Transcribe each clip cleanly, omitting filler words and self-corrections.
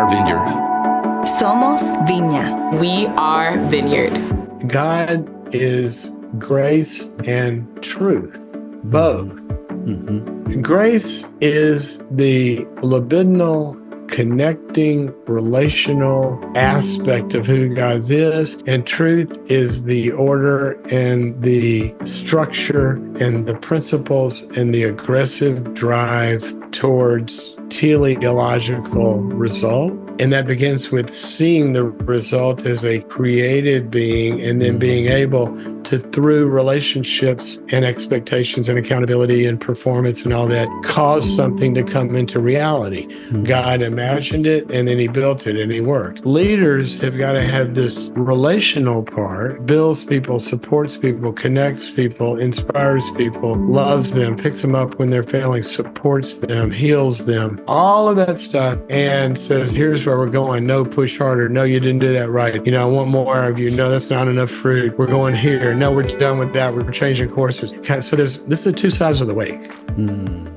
are Vineyard. Somos Viña. We are Vineyard. God is grace and truth, both. Mm-hmm. Grace is the libidinal, connecting, relational aspect of who God is, and truth is the order and the structure and the principles and the aggressive drive towards teleological result. And that begins with seeing the result as a created being and then being able to, through relationships and expectations and accountability and performance and all that, cause something to come into reality. God imagined it and then he built it and he worked. Leaders have got to have this relational part, builds people, supports people, connects people, inspires people, loves them, picks them up when they're failing, supports them, heals them, all of that stuff, and says, here's where we're going. No, push harder. No, you didn't do that right. I want more of you. No, that's not enough fruit. We're going here. No, we're done with that. We're changing courses. Okay, so this is the two sides of the wake.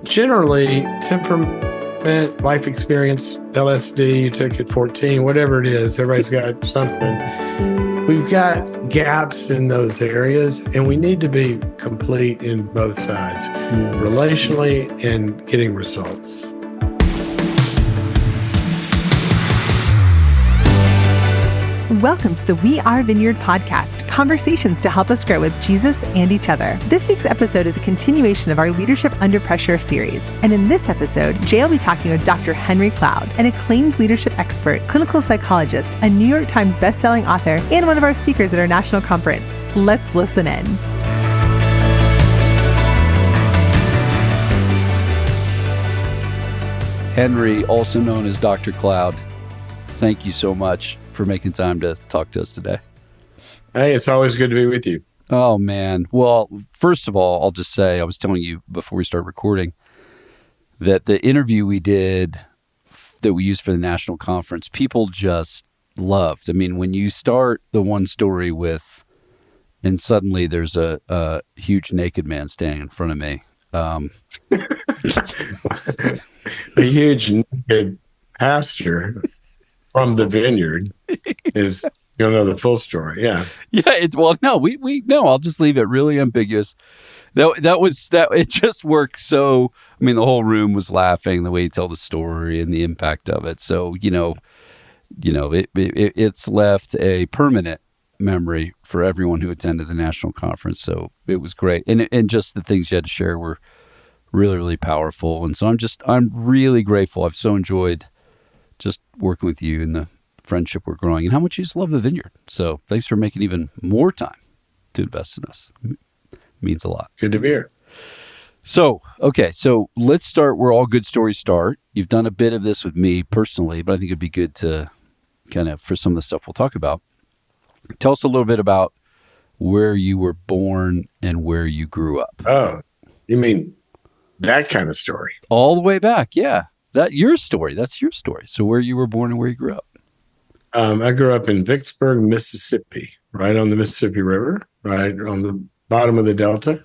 Generally, temperament, life experience, LSD, you took at 14, whatever it is, everybody's got something. We've got gaps in those areas, and we need to be complete in both sides, relationally and getting results. Welcome to the We Are Vineyard podcast, conversations to help us grow with Jesus and each other. This week's episode is a continuation of our Leadership Under Pressure series. And in this episode, Jay will be talking with Dr. Henry Cloud, an acclaimed leadership expert, clinical psychologist, a New York Times bestselling author, and one of our speakers at our national conference. Let's listen in. Henry, also known as Dr. Cloud, thank you so much for making time to talk to us today. Hey, it's always good to be with you. Oh, man. Well, first of all, I'll just say, I was telling you before we started recording that the interview we did that we used for the national conference, people just loved. I mean, when you start the one story with, and suddenly there's a huge naked man standing in front of me. A huge naked pastor from the Vineyard is going to know the full story. Yeah. Yeah. I'll just leave it really ambiguous. It just worked. So, I mean, the whole room was laughing the way you tell the story and the impact of it. So, it's left a permanent memory for everyone who attended the national conference. So it was great. And just the things you had to share were really, really powerful. And so I'm really grateful. I've so enjoyed just working with you and the friendship we're growing and how much you just love the Vineyard. So thanks for making even more time to invest in us. It means a lot. Good to be here. So let's start where all good stories start. You've done a bit of this with me personally, but I think it'd be good to kind of, for some of the stuff we'll talk about, tell us a little bit about where you were born and where you grew up. Oh, you mean that kind of story? All the way back, yeah. That's your story. So where you were born and where you grew up. I grew up in Vicksburg, Mississippi, right on the Mississippi River, right on the bottom of the Delta,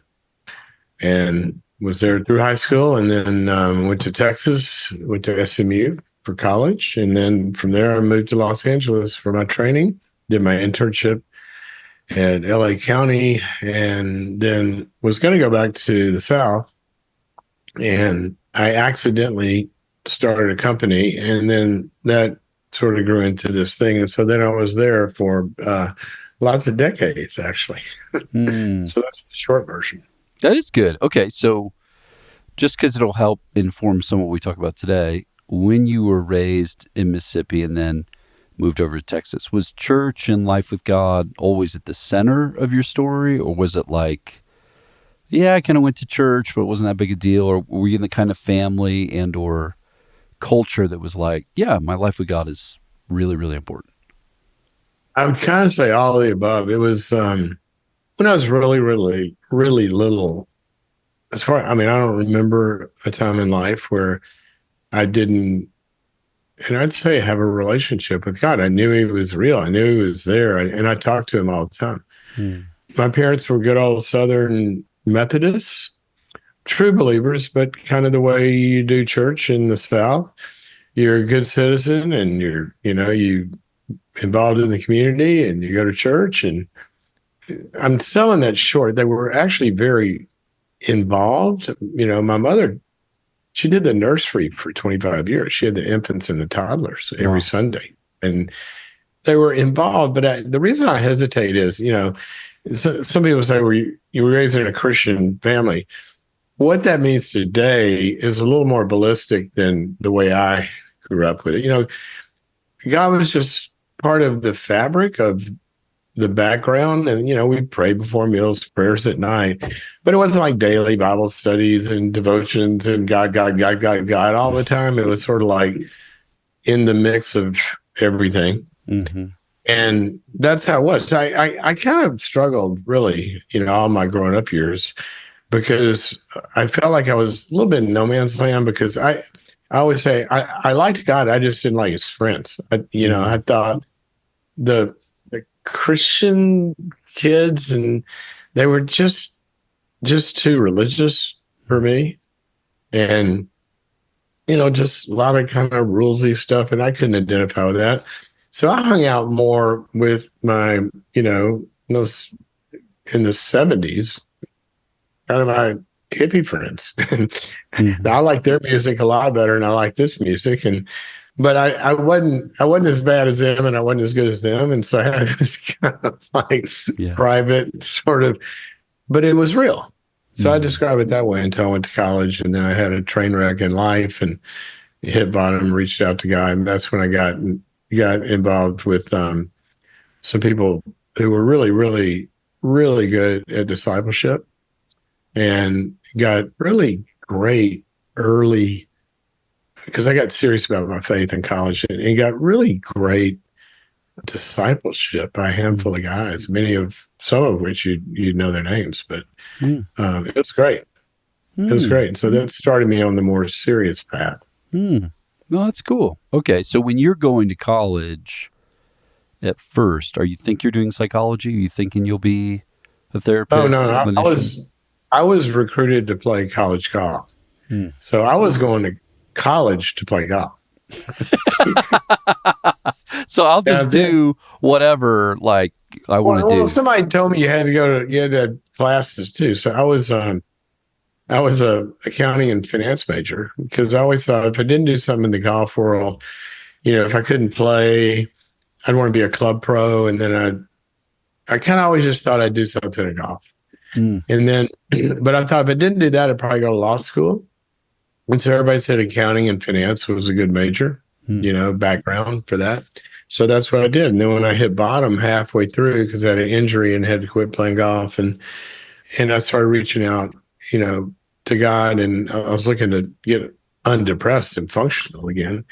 and was there through high school, and then went to Texas, went to SMU for college, and then from there I moved to Los Angeles for my training, did my internship at LA County, and then was going to go back to the South, and I accidentally started a company, and then that sort of grew into this thing. And so then I was there for lots of decades, actually. So that's the short version. That is good. Okay, so just because it'll help inform some of what we talk about today, when you were raised in Mississippi and then moved over to Texas, was church and life with God always at the center of your story? Or was it like, yeah, I kind of went to church, but it wasn't that big a deal? Or were you in the kind of family and or culture that was like, yeah, my life with God is really, really important? I would kind of say all of the above. It was when I was really, really, really little. I don't remember a time in life where I didn't, and I'd say have a relationship with God. I knew he was real. I knew he was there. And I talked to him all the time. My parents were good old Southern Methodists, true believers, but kind of the way you do church in the South. you're a good citizen and you involved in the community and you go to church. And I'm selling that short. They were actually very involved. My mother, she did the nursery for 25 years. She had the infants and the toddlers every Wow. Sunday. And they were involved. But the reason I hesitate is, some people say, well, you were raised in a Christian family. What that means today is a little more ballistic than the way I grew up with it. God was just part of the fabric of the background. And, we prayed before meals, prayers at night. But it wasn't like daily Bible studies and devotions and God all the time. It was sort of like in the mix of everything. Mm-hmm. And that's how it was. I kind of struggled really, all my growing up years, because I felt like I was a little bit in no man's land, because I always say I liked God. I just didn't like his friends. I thought the Christian kids, and they were just too religious for me. And, just a lot of kind of rulesy stuff. And I couldn't identify with that. So I hung out more with my, those in the 70s, kind of my hippie friends. Mm-hmm. I like their music a lot better than I like this music. But I wasn't as bad as them, and I wasn't as good as them. And so I had this kind of like private sort of, but it was real. So I describe it that way until I went to college, and then I had a train wreck in life and hit bottom, reached out to God. And that's when I got involved with some people who were really, really, really good at discipleship, and got really great early, because I got serious about my faith in college, and got really great discipleship by a handful of guys, some of which you know their names, but it was great. It was great. So that started me on the more serious path. No, that's cool. Okay, so when you're going to college at first, you think you're doing psychology? Are you thinking you'll be a therapist? Oh, no. I was recruited to play college golf. So I was going to college to play golf. So I'll just do whatever I want to do. Well, somebody told me you had to have classes too. So I was a accounting and finance major, because I always thought if I didn't do something in the golf world, if I couldn't play, I'd want to be a club pro. And then I kind of always just thought I'd do something in golf. And then, but I thought if I didn't do that, I'd probably go to law school. And so everybody said accounting and finance was a good major, background for that. So that's what I did. And then when I hit bottom halfway through, because I had an injury and had to quit playing golf, and I started reaching out, to God, and I was looking to get undepressed and functional again.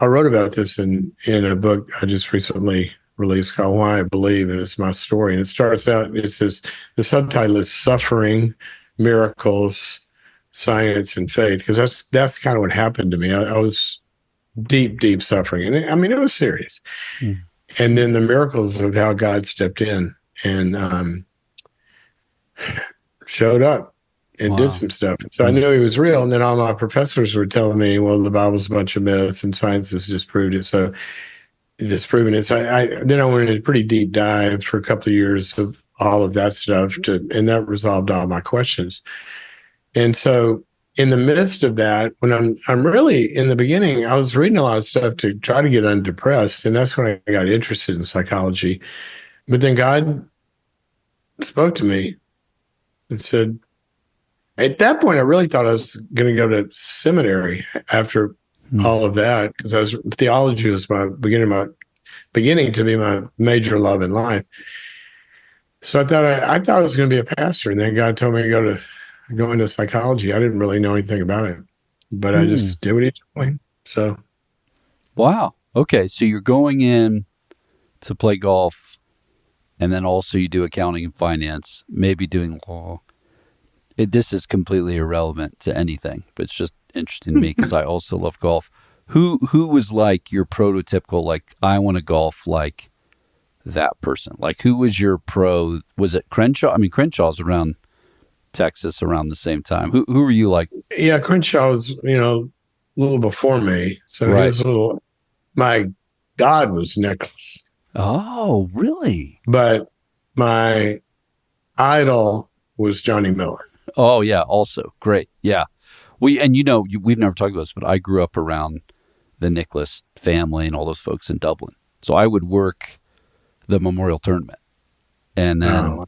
I wrote about this in a book I just recently released called Why I Believe, and it's my story. And it starts out, it says, the subtitle is Suffering, Miracles, Science, and Faith, because that's kind of what happened to me. I was deep suffering, and it was serious. And then the miracles of how God stepped in and showed up and did some stuff. So I knew he was real. And then all my professors were telling me, well, the Bible's a bunch of myths and science has disproved it. So disproving it. So then I went into a pretty deep dive for a couple of years of all of that stuff, and that resolved all my questions. And so in the midst of that, when I'm really in the beginning, I was reading a lot of stuff to try to get undepressed. And that's when I got interested in psychology. But then God spoke to me and said, at that point, I really thought I was going to go to seminary after all of that, because theology was my beginning to be my major love in life. So I thought I was going to be a pastor, and then God told me to go into psychology. I didn't really know anything about it, but I just did what he told me. So, wow. Okay, so you're going in to play golf, and then also you do accounting and finance, maybe doing law. This is completely irrelevant to anything, but it's just interesting to me because I also love golf. Who was like your prototypical, I want to golf like that person? Who was your pro? Was it Crenshaw? I mean, Crenshaw's around Texas around the same time. Who were you like? Yeah, Crenshaw was, little before me. So Right. he was a little, my God was Nicholas, Oh, really? but my idol was Johnny Miller. Oh, yeah. Also, great. Yeah. We've never talked about this, but I grew up around the Nicholas family and all those folks in Dublin. So I would work the Memorial Tournament. And then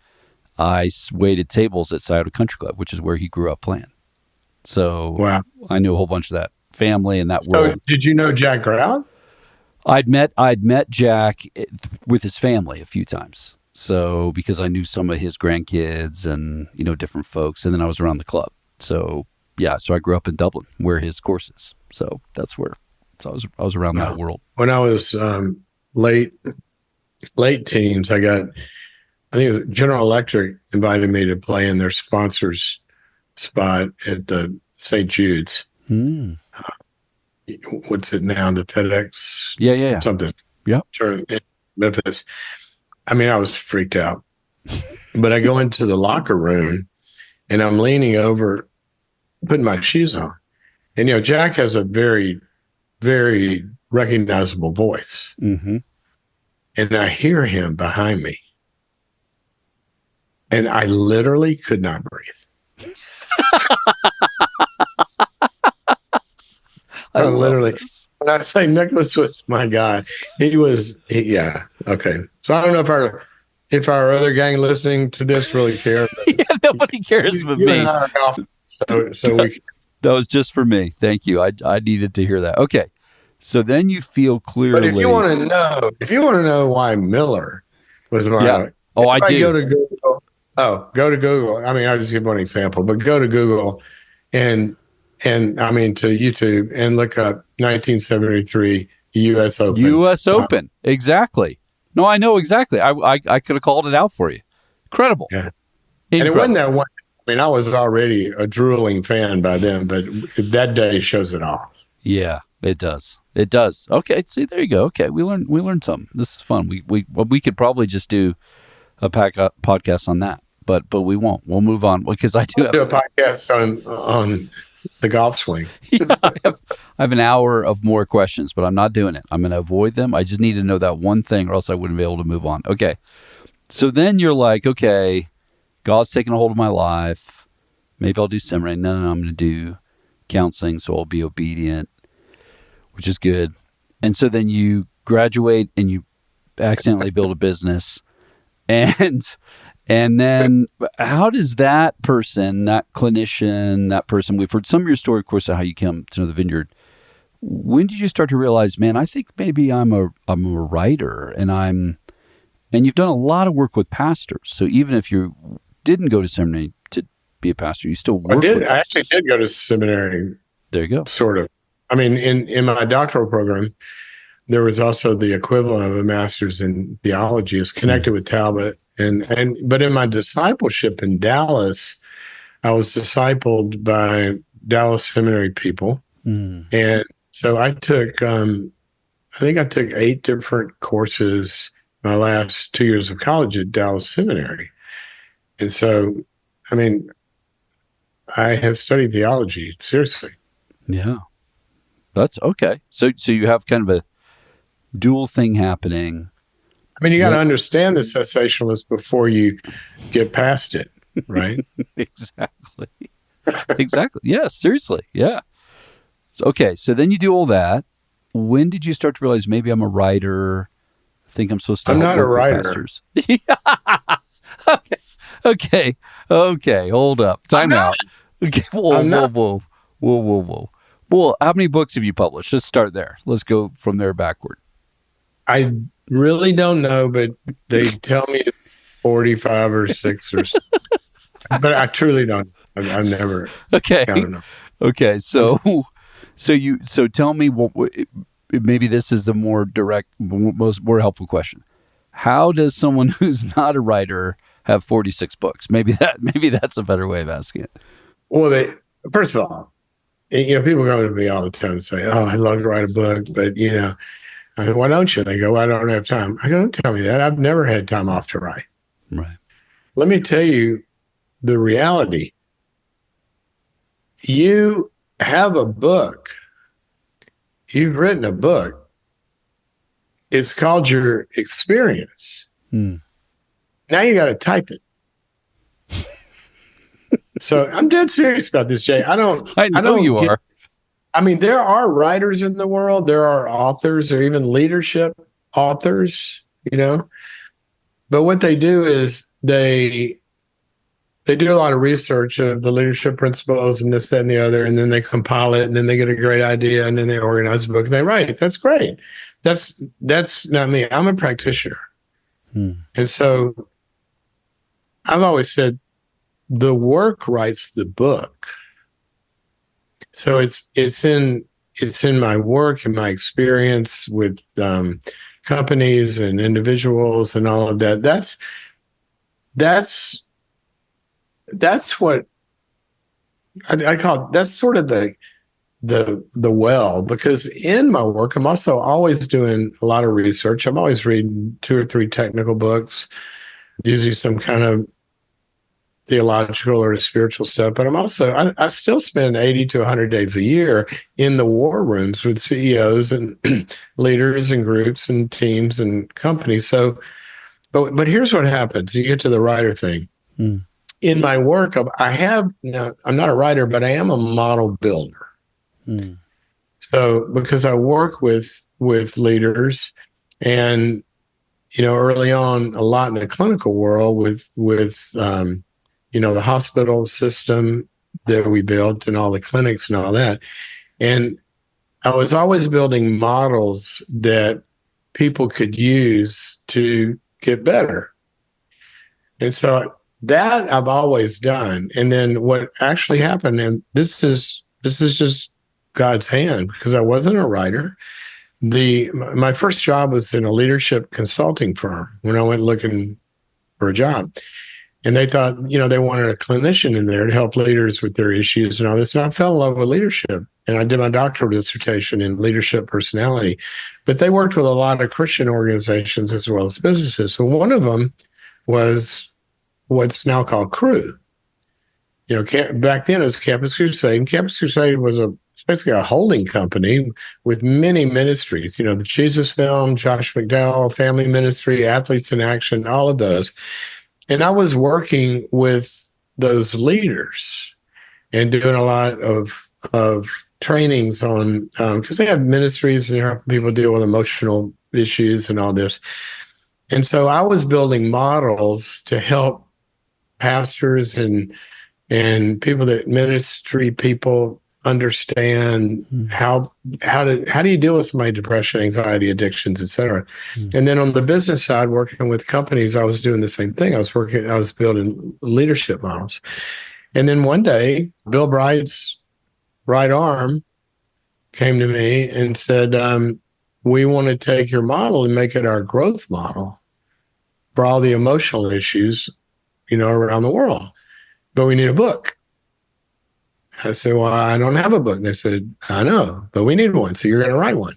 I waited tables at Scioto Country Club, which is where he grew up playing. So Wow. I knew a whole bunch of that family and that So world. did you know Jack Grout? I'd met Jack with his family a few times. So because I knew some of his grandkids and, different folks, and then I was around the club. So yeah, so I grew up in Dublin where his course is. So that's where I was around that world. When I was late teens, I think it was General Electric invited me to play in their sponsors spot at the St. Jude's. What's it now? The FedEx? Yeah. Something. Yeah. Sure. In Memphis. I mean, I was freaked out. But I go into the locker room and I'm leaning over, putting my shoes on. And, Jack has a very, very recognizable voice. Mm-hmm. And I hear him behind me. And I literally could not breathe. I literally, when I say Nicholas was my guy, yeah. Okay. So I don't know if our other gang listening to this really care. Yeah, nobody cares but me. And I are golf, so we. That was just for me. Thank you. I needed to hear that. Okay. So then you feel clearly. But if you want to know why Miller was my. Yeah. Oh, I do. Go to Google. Go to Google. I mean, I'll just give one example, but go to Google and I mean to YouTube and look up 1973 U.S. Open. U.S. Open. Exactly. No, I know exactly. I could have called it out for you. Incredible. Yeah. Incredible. And it wasn't that one. I mean, I was already a drooling fan by then, but that day shows it all. Yeah, it does. It does. Okay. See, there you go. Okay. We learned something. This is fun. We could probably just do a podcast on that, but we won't. We'll move on because I do have a podcast on the golf swing. Yeah, I have an hour of more questions, but I'm not doing it. I'm going to avoid them. I just need to know that one thing or else I wouldn't be able to move on. Okay. So then you're like, okay, God's taking a hold of my life. Maybe I'll do seminary. No, I'm going to do counseling, so I'll be obedient, which is good. And so then you graduate and you accidentally build a business. And then how does that person, that clinician, that person, we've heard some of your story, of course, of how you came to know the Vineyard. When did you start to realize, man, I think maybe I'm a writer and you've done a lot of work with pastors. So even if you didn't go to seminary to be a pastor, you still work with pastors. I actually did go to seminary. There you go. Sort of. I mean, in my doctoral program, there was also the equivalent of a master's in theology. It's connected with Talbot. But in my discipleship in Dallas, I was discipled by Dallas seminary people. And so I took, I think I took 8 different courses my last 2 years of college at Dallas Seminary. And so, I mean, I have studied theology, seriously. Yeah. That's okay. So you have kind of a dual thing happening. I mean, you got to understand the cessationalist before you get past it, right? Exactly. Exactly. Yeah, seriously. Yeah. So, okay. So then you do all that. When did you start to realize maybe I'm a writer? I think I'm supposed to. I'm not a writer. Okay. Hold up. Time out. Okay. Whoa. Well, how many books have you published? Let's start there. Let's go from there backward. I really don't know, but they tell me it's 45 or 6 or something. But I truly don't. I've never. Okay. I don't know. Okay. So tell me maybe this is the more direct, more helpful question. How does someone who's not a writer have 46 books? Maybe that's a better way of asking it. Well, first of all, people come to me all the time and say, "Oh, I'd love to write a book, but I mean, why don't you?" They go, "I don't have time." I go, "Don't tell me that. I've never had time off to write." Right. Let me tell you the reality. You have a book you've written a book. It's called your experience. Now you got to type it. So I'm dead serious about this, Jay. I know you are. I mean, there are writers in the world. There are authors or even leadership authors, But what they do is they do a lot of research of the leadership principles and this, that, and the other, and then they compile it, and then they get a great idea, and then they organize a book and they write it. That's great. That's not me. I'm a practitioner. And so I've always said the work writes the book. So it's in my work and my experience with companies and individuals and all of that. That's what I call it. That's sort of the well, because in my work, I'm also always doing a lot of research. I'm always reading 2 or 3 technical books, usually some kind of theological or spiritual stuff. But I still spend 80 to 100 days a year in the war rooms with CEOs and leaders and groups and teams and companies. So, but here's what happens. You get to the writer thing. In my work, I'm not a writer, but I am a model builder. So because I work with leaders, and early on a lot in the clinical world with the hospital system that we built and all the clinics and all that, and I was always building models that people could use to get better, and so that I've always done. And then what actually happened, and this is just God's hand, because I wasn't a writer. My first job was in a leadership consulting firm when I went looking for a job. And they thought, they wanted a clinician in there to help leaders with their issues and all this. And I fell in love with leadership. And I did my doctoral dissertation in leadership personality. But they worked with a lot of Christian organizations as well as businesses. So one of them was what's now called Cru. Back then it was Campus Crusade. And Campus Crusade was it's basically a holding company with many ministries. The Jesus Film, Josh McDowell, Family Ministry, Athletes in Action, all of those. And I was working with those leaders and doing a lot of trainings on, because they have ministries and they're helping people deal with emotional issues and all this. And so I was building models to help pastors and people that ministry people understand how do you deal with somebody depression, anxiety, addictions, et cetera. And then on the business side, working with companies, I was doing the same thing. I was building leadership models. And then one day, Bill Bright's right arm came to me and said, we want to take your model and make it our growth model for all the emotional issues, around the world. But we need a book. I said, well, I don't have a book. And they said, I know, but we need one. So you're going to write one.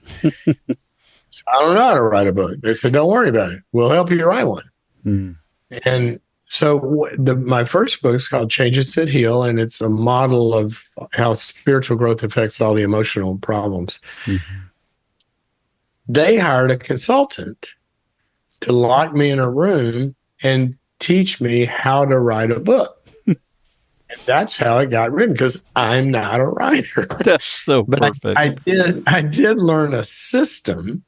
So I don't know how to write a book. They said, don't worry about it. We'll help you write one. And so my first book is called Changes That Heal. And it's a model of how spiritual growth affects all the emotional problems. They hired a consultant to lock me in a room and teach me how to write a book. And that's how it got written, because I'm not a writer. That's so perfect. I did learn a system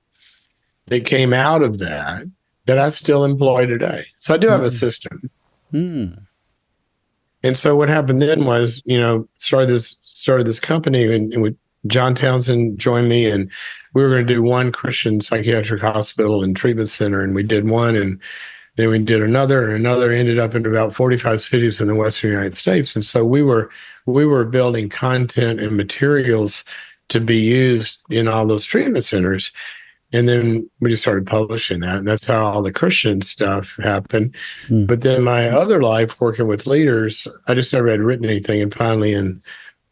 that came out of that I still employ today. So I do have a system. And so what happened then was, started this company, and with John Townsend joined me, and we were going to do one Christian psychiatric hospital and treatment center, and we did one, and then we did another, and another, ended up in about 45 cities in the Western United States. And so we were building content and materials to be used in all those treatment centers. And then we just started publishing that. And that's how all the Christian stuff happened. But then my other life, working with leaders, I just never had written anything. And finally, in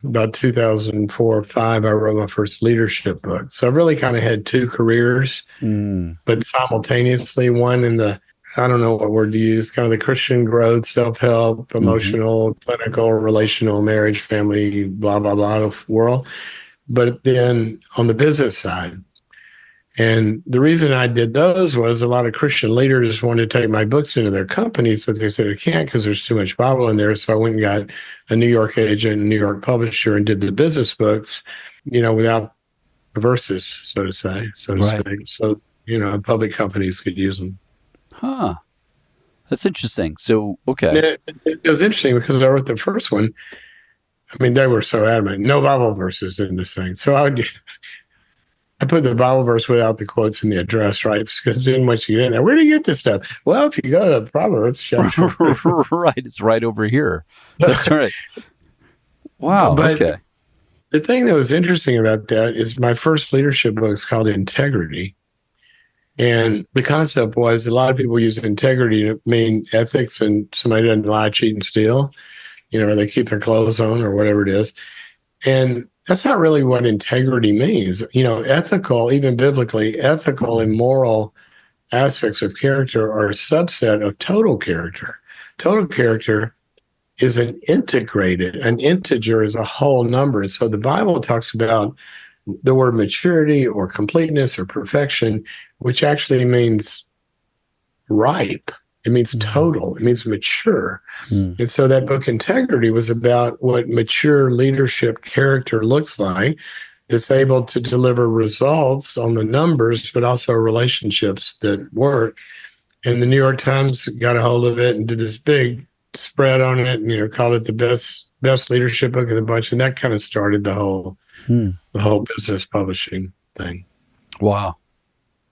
about 2004 or 5, I wrote my first leadership book. So I really kind of had 2 careers, but simultaneously, one in the, I don't know what word to use, kind of the Christian growth, self-help, emotional, clinical, relational, marriage, family, blah, blah, blah world. but then on the business side. And the reason I did those was a lot of Christian leaders wanted to take my books into their companies, but they said they can't because there's too much Bible in there. So I went and got a New York agent, a New York publisher, and did the business books, without the verses, so to speak. So, public companies could use them. Huh. That's interesting. So, okay. It was interesting because I wrote the first one. I mean, they were so adamant, no Bible verses in this thing. So I put the Bible verse without the quotes in the address, right? Because then once you get in there, where do you get this stuff? Well, if you go to Proverbs, chapter right, it's right over here. That's right. Wow. But okay. The thing that was interesting about that is my first leadership book is called Integrity. And the concept was a lot of people use integrity to mean ethics and somebody doesn't lie, cheat, and steal, or they keep their clothes on or whatever it is. And that's not really what integrity means. Ethical, even biblically, ethical and moral aspects of character are a subset of total character. Total character is an integer is a whole number. And so the Bible talks about the word maturity or completeness or perfection, which actually means ripe. It means total. It means mature. And so that book, Integrity, was about what mature leadership character looks like. It's able to deliver results on the numbers, but also relationships that work. And the New York Times got a hold of it and did this big spread on it and, called it the best leadership book of the bunch. And that kind of started the whole business publishing thing. Wow.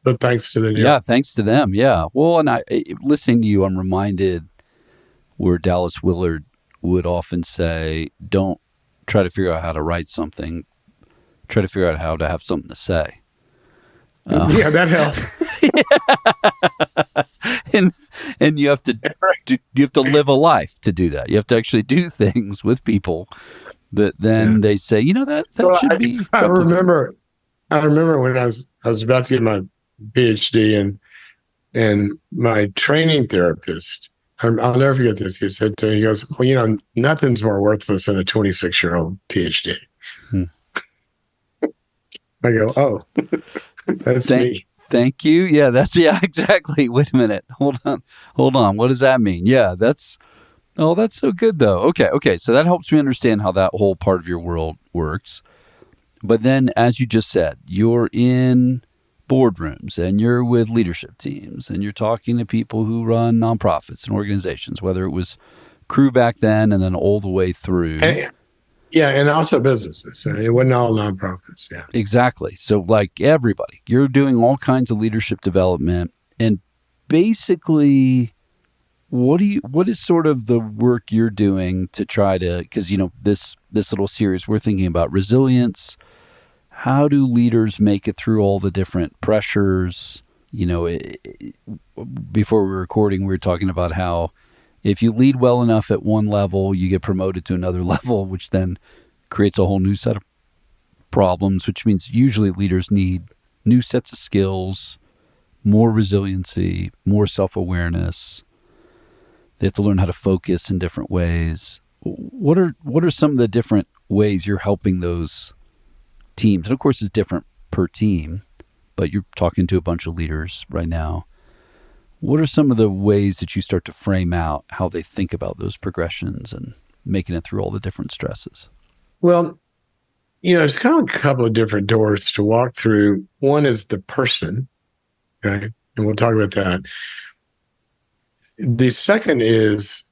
So thanks to the New York. Yeah, thanks to them. Yeah. Well, and listening to you, I'm reminded where Dallas Willard would often say, don't try to figure out how to write something. Try to figure out how to have something to say. Yeah, that helps. and you have to live a life to do that. You have to actually do things with people that then they say, that should be. I remember when I was about to get my PhD and my training therapist, I'll never forget this. He said to me, he goes, well, nothing's more worthless than a 26-year-old PhD. I go, oh, that's me. Thank you. Yeah, exactly. Wait a minute. Hold on. What does that mean? Yeah, that's so good though. Okay. So that helps me understand how that whole part of your world works. But then, as you just said, you're in boardrooms and you're with leadership teams and you're talking to people who run nonprofits and organizations, whether it was Crew back then and then all the way through. And also businesses. It wasn't all nonprofits. Yeah, exactly. So like everybody, you're doing all kinds of leadership development, and basically, what is sort of the work you're doing to try to, because this little series we're thinking about resilience. How do leaders make it through all the different pressures? Before we were recording, we were talking about how if you lead well enough at one level, you get promoted to another level, which then creates a whole new set of problems, which means usually leaders need new sets of skills, more resiliency, more self-awareness. They have to learn how to focus in different ways. What are some of the different ways you're helping those teams? And of course, it's different per team, but you're talking to a bunch of leaders right now. What are some of the ways that you start to frame out how they think about those progressions and making it through all the different stresses? Well, there's kind of a couple of different doors to walk through. One is the person, okay? And we'll talk about that. The second is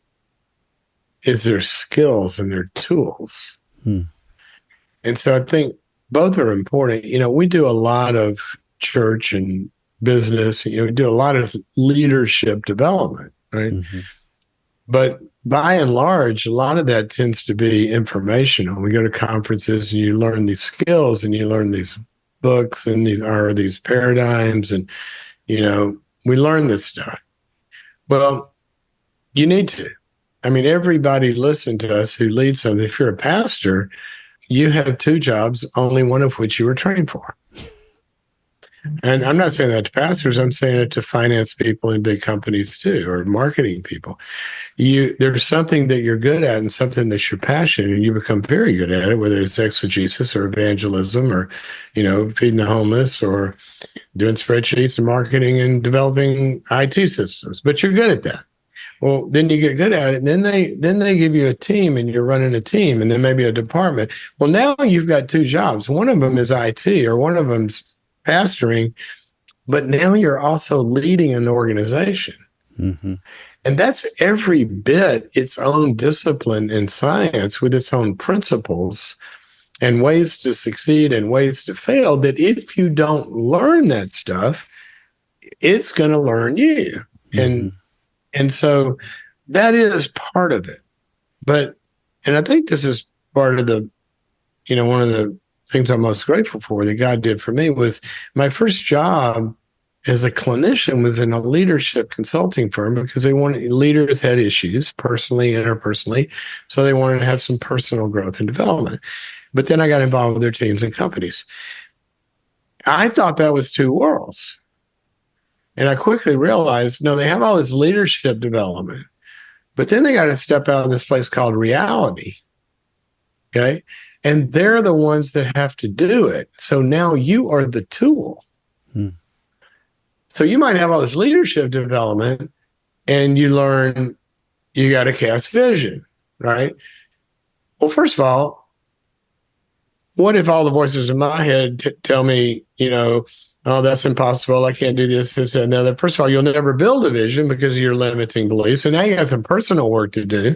their skills and their tools. And so I think both are important. We do a lot of church and business, we do a lot of leadership development, right? Mm-hmm. But by and large, a lot of that tends to be informational. We go to conferences and you learn these skills and you learn these books and these paradigms and, we learn this stuff. Well, you need to. I mean, everybody listen to us who leads something. If you're a pastor, you have two jobs, only one of which you were trained for. And I'm not saying that to pastors, I'm saying it to finance people in big companies too, or marketing people. There's something that you're good at and something that's your passion, and you become very good at it, whether it's exegesis or evangelism or, feeding the homeless or doing spreadsheets and marketing and developing IT systems. But you're good at that. Well, then you get good at it, and then they give you a team, and you're running a team, and then maybe a department. Well, now you've got two jobs. One of them is IT, or one of them's pastoring, but now you're also leading an organization. Mm-hmm. And that's every bit its own discipline in science with its own principles and ways to succeed and ways to fail, that if you don't learn that stuff, it's going to learn you. Mm-hmm. And so that is part of it. And I think this is part of the, one of the things I'm most grateful for that God did for me was my first job as a clinician was in a leadership consulting firm, because leaders had issues personally, interpersonally. So they wanted to have some personal growth and development. But then I got involved with their teams and companies. I thought that was two worlds. And I quickly realized, no, they have all this leadership development, but then they got to step out of this place called reality. Okay. And they're the ones that have to do it. So now you are the tool. So you might have all this leadership development and you learn you got to cast vision, right? Well, first of all, what if all the voices in my head tell me, oh, that's impossible, I can't do this, this, and the other. First of all, you'll never build a vision because of your limiting beliefs. And now you got some personal work to do.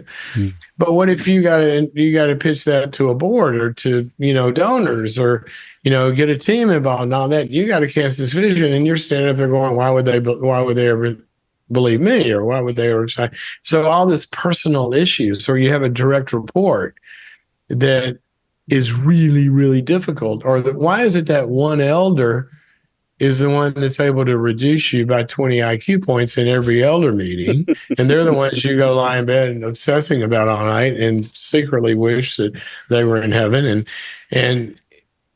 But what if you got to pitch that to a board or to, donors or, get a team involved and all that? You got to cast this vision, and you're standing up there going, why would they ever believe me, or why would they ever try? So all this personal issues, or you have a direct report that is really, really difficult. Or why is it that one elder is the one that's able to reduce you by 20 IQ points in every elder meeting, and they're the ones you go lie in bed and obsessing about all night and secretly wish that they were in heaven. And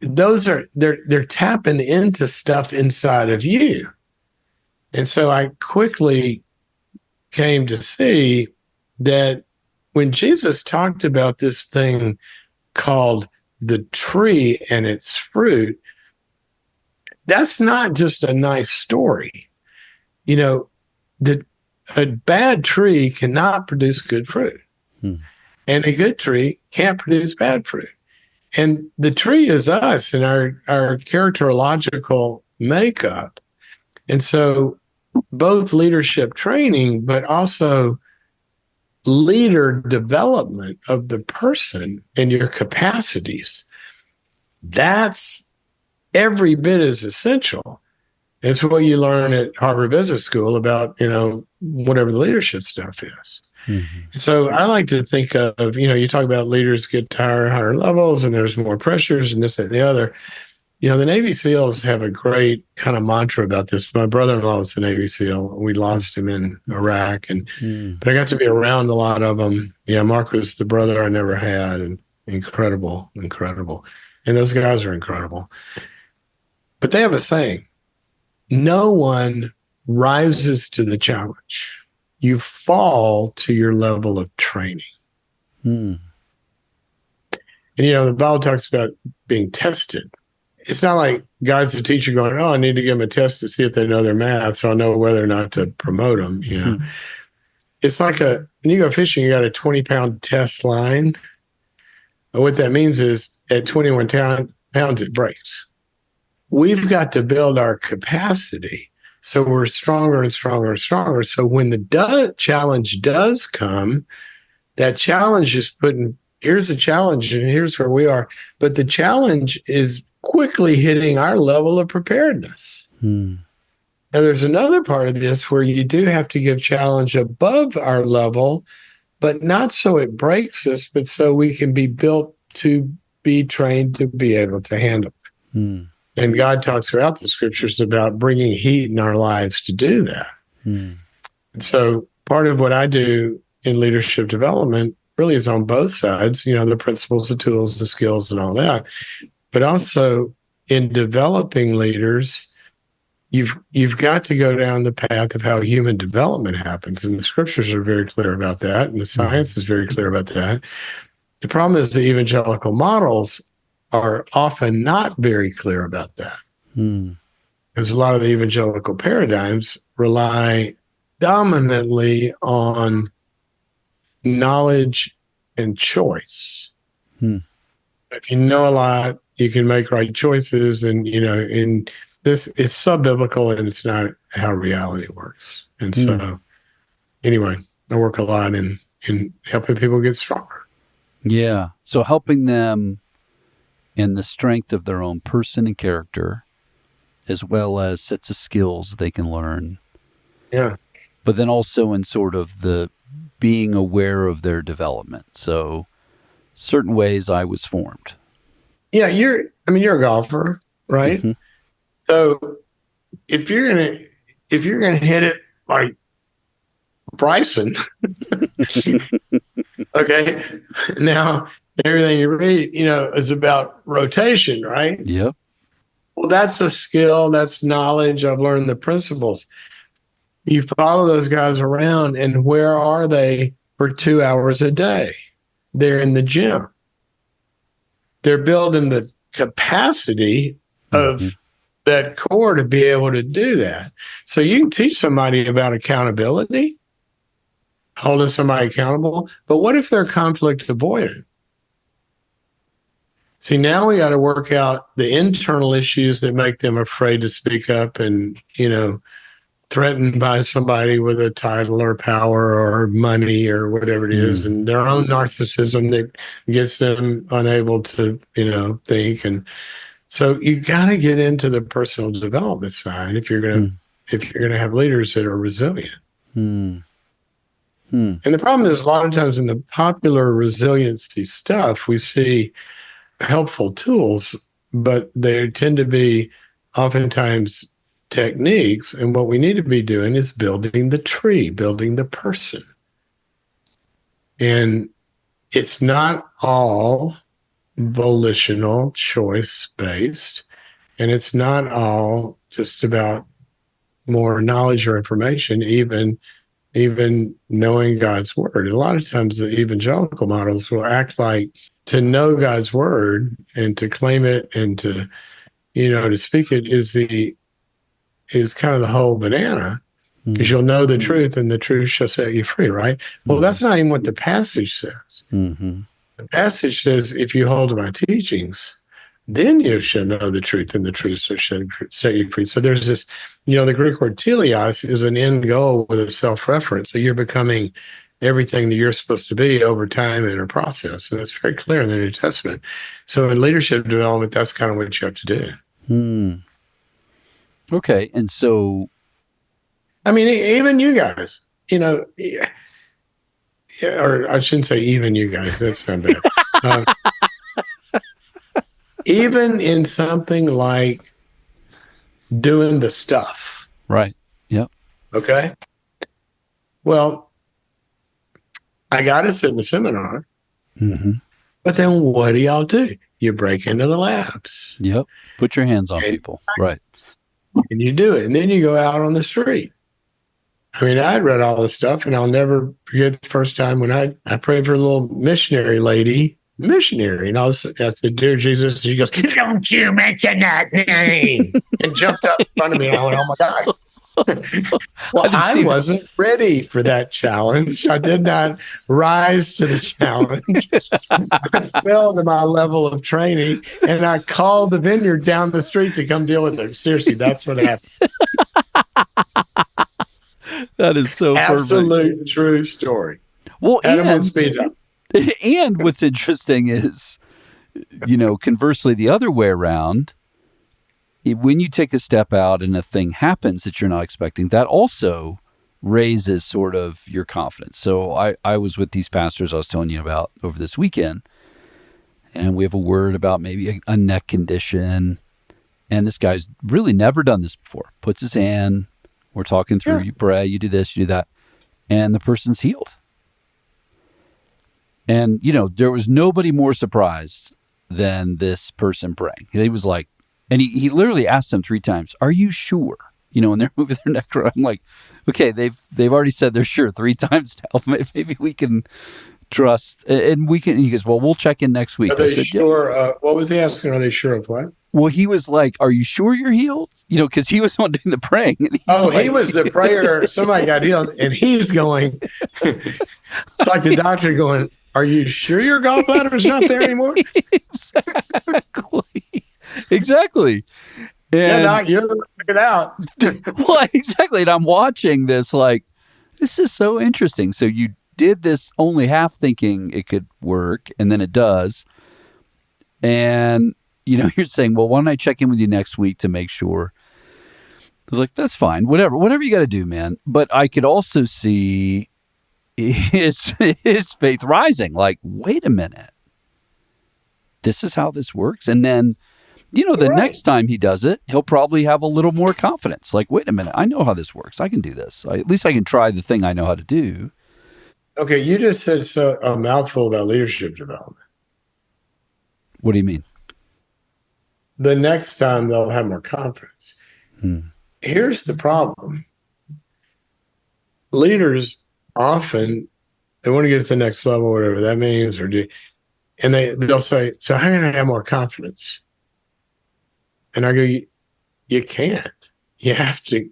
those they're tapping into stuff inside of you. And so I quickly came to see that when Jesus talked about this thing called the tree and its fruit, that's not just a nice story. A bad tree cannot produce good fruit. And a good tree can't produce bad fruit. And the tree is us and our characterological makeup. And so both leadership training, but also leader development of the person and your capacities, that's every bit as essential. It's what you learn at Harvard Business School about, whatever the leadership stuff is. Mm-hmm. So I like to think of, you talk about leaders get to higher levels and there's more pressures and this, that, and the other. The Navy SEALs have a great kind of mantra about this. My brother-in-law was a Navy SEAL. We lost him in Iraq, but I got to be around a lot of them. Yeah, Mark was the brother I never had, and incredible. And those guys are incredible. But they have a saying: no one rises to the challenge. You fall to your level of training. And, the Bible talks about being tested. It's not like God's the teacher going, oh, I need to give them a test to see if they know their math so I know whether or not to promote them. It's like when you go fishing, you got a 20-pound test line. And what that means is at 21 pounds, it breaks. We've got to build our capacity so we're stronger and stronger and stronger. So when the challenge does come, that challenge is here's the challenge and here's where we are. But the challenge is quickly hitting our level of preparedness. Now, there's another part of this where you do have to give challenge above our level, but not so it breaks us, but so we can be built to be trained to be able to handle it. And God talks throughout the scriptures about bringing heat in our lives to do that. And so part of what I do in leadership development really is on both sides, the principles, the tools, the skills, and all that. But also in developing leaders, you've got to go down the path of how human development happens. And the scriptures are very clear about that. And the science is very clear about that. The problem is the evangelical models are often not very clear about that. Because a lot of the evangelical paradigms rely dominantly on knowledge and choice. If you know a lot, you can make right choices. And, in this is sub-biblical, and it's not how reality works. And so, anyway, I work a lot in helping people get stronger. Yeah. So helping them in the strength of their own person and character, as well as sets of skills they can learn. Yeah. But then also in sort of the being aware of their development. So certain ways I was formed. Yeah. You're a golfer, right? Mm-hmm. So if you're gonna hit it like Bryson, okay, now everything you read, is about rotation, right? Yep. Well, that's a skill, that's knowledge. I've learned the principles. You follow those guys around, and where are they for 2 hours a day? They're in the gym. They're building the capacity of that core to be able to do that. So you can teach somebody about accountability, holding somebody accountable, but what if they're conflict avoidant? See, now we got to work out the internal issues that make them afraid to speak up and, threatened by somebody with a title or power or money or whatever it is, and their own narcissism that gets them unable to, think. And so you got to get into the personal development side if you're going to have leaders that are resilient. And the problem is a lot of times in the popular resiliency stuff, we see helpful tools, but they tend to be oftentimes techniques. And what we need to be doing is building the tree, building the person. And it's not all volitional, choice-based, and it's not all just about more knowledge or information, even knowing God's word. A lot of times the evangelical models will act like to know God's word and to claim it and to, to speak it is kind of the whole banana, because you'll know the truth and the truth shall set you free, right? Well, that's not even what the passage says. The passage says, if you hold to my teachings, then you shall know the truth, and the truth shall set you free. So there's this, the Greek word teleos is an end goal with a self-reference. So you're becoming everything that you're supposed to be over time in a process. And it's very clear in the New Testament. So in leadership development, that's kind of what you have to do. Okay. And so, even you guys, or I shouldn't say even you guys, that's not bad. Even in something like doing the stuff. Right. Yep. Okay. Well, I got to sit in the seminar, but then what do y'all do? You break into the labs. Yep. Put your hands on people. Right. And you do it. And then you go out on the street. I'd read all this stuff, and I'll never forget the first time when I prayed for a little missionary lady, and I said, "Dear Jesus," she goes, "Don't you mention that name," and jumped up in front of me, and I went, "Oh my gosh." Well, I wasn't ready for that challenge. I did not rise to the challenge. I fell to my level of training, and I called the Vineyard down the street to come deal with her. Seriously, that's what happened. That is so absolute perfect. True story. Well, speed up. And what's interesting is, conversely, the other way around, when you take a step out and a thing happens that you're not expecting, that also raises sort of your confidence. So I was with these pastors I was telling you about over this weekend, and we have a word about maybe a neck condition. And this guy's really never done this before. Puts his hand, we're talking through, you pray, you do this, you do that, and the person's healed. And, there was nobody more surprised than this person praying. He was like, and he literally asked them 3 times, "Are you sure?" and they're moving their neck around. I'm like, okay, they've already said they're sure 3 times now. Maybe we can trust, and we can. He goes, well, we'll check in next week. Are they I said, sure? Yeah. What was he asking? Are they sure of what? Well, he was like, are you sure you're healed? Because he was the one doing the praying. And he was the prayer. Somebody got healed, and he's going. It's like the doctor going, are you sure your gallbladder's not there anymore? Exactly. And, Doc, you're looking it out. Well, exactly. And I'm watching this like, this is so interesting. So you did this only half thinking it could work, and then it does. And, you're saying, well, why don't I check in with you next week to make sure? I was like, that's fine. Whatever you got to do, man. But I could also see his faith rising. Like, wait a minute. This is how this works. And then, the next time he does it, he'll probably have a little more confidence. Like, wait a minute, I know how this works. I can do this. At least I can try the thing I know how to do. Okay, you just said a mouthful about leadership development. What do you mean? The next time they'll have more confidence. Here's the problem. Leaders often, they want to get to the next level, whatever that means, and they'll say, so how can I have more confidence? And I go, you can't. You have to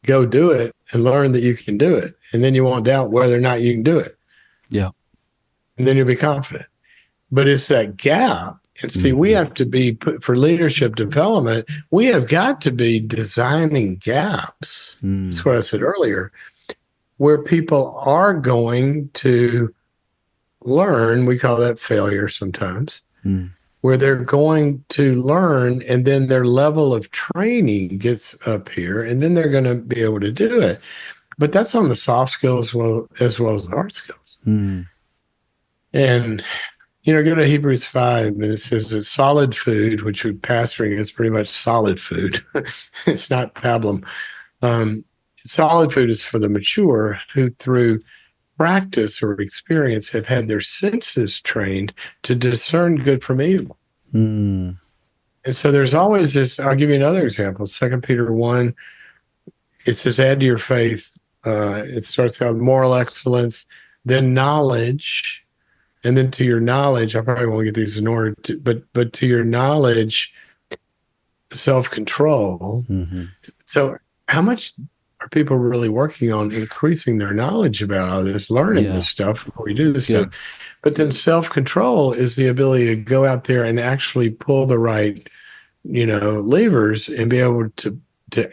go do it and learn that you can do it. And then you won't doubt whether or not you can do it. Yeah. And then you'll be confident. But it's that gap. And see, we have to be, for leadership development, we have got to be designing gaps. That's what I said earlier, where people are going to learn. We call that failure sometimes. Where they're going to learn, and then their level of training gets up here, and then they're going to be able to do it. But that's on the soft skills as well as the hard skills. And, go to Hebrews 5, and it says that solid food, which with pastoring is pretty much solid food. It's not pablum. Solid food is for the mature who through practice or experience have had their senses trained to discern good from evil. And so there's always this. I'll give you another example. 2 Peter 1, it says, add to your faith. It starts out with moral excellence, then knowledge, and then to your knowledge, I probably won't get these in order, but to your knowledge, self-control. So how much are people really working on increasing their knowledge about all this, learning this stuff before we do this stuff? But then self-control is the ability to go out there and actually pull the right, levers and be able to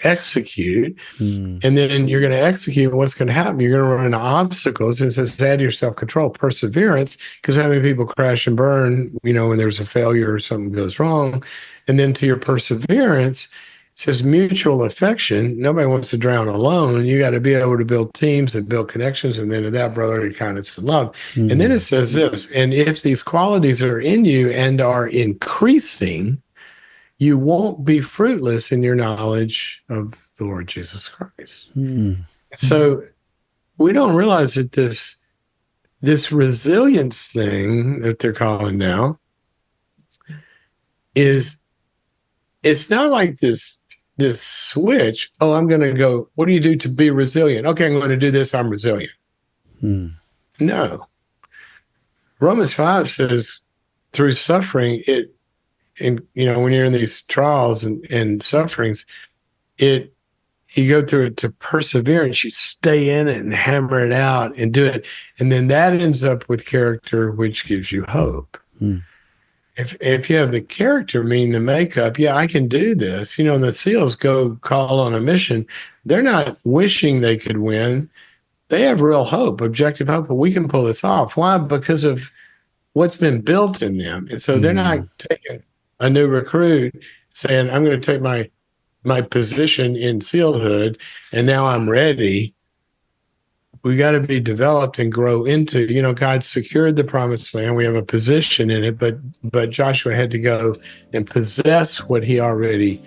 execute. And then you're going to execute. What's going to happen? You're going to run into obstacles. And it says add your self-control, perseverance, because how many people crash and burn, when there's a failure or something goes wrong. And then to your perseverance, it says mutual affection. Nobody wants to drown alone. You got to be able to build teams and build connections, and then to that brotherly kindness and love. And then it says this, and if these qualities are in you and are increasing, you won't be fruitless in your knowledge of the Lord Jesus Christ. So we don't realize that this resilience thing that they're calling now it's not like this switch. Oh, I'm going to go, what do you do to be resilient? Okay, I'm going to do this. I'm resilient. No. Romans 5 says through suffering, when you're in these trials and sufferings, you go through it to perseverance. You stay in it and hammer it out and do it. And then that ends up with character, which gives you hope. If you have the character, meaning the makeup, I can do this. And the SEALs go call on a mission. They're not wishing they could win. They have real hope, objective hope, but we can pull this off. Why? Because of what's been built in them. And so they're not taking a new recruit saying, I'm going to take my position in SEALhood, and now I'm ready. We got to be developed and grow into, God secured the promised land. We have a position in it, but Joshua had to go and possess what he already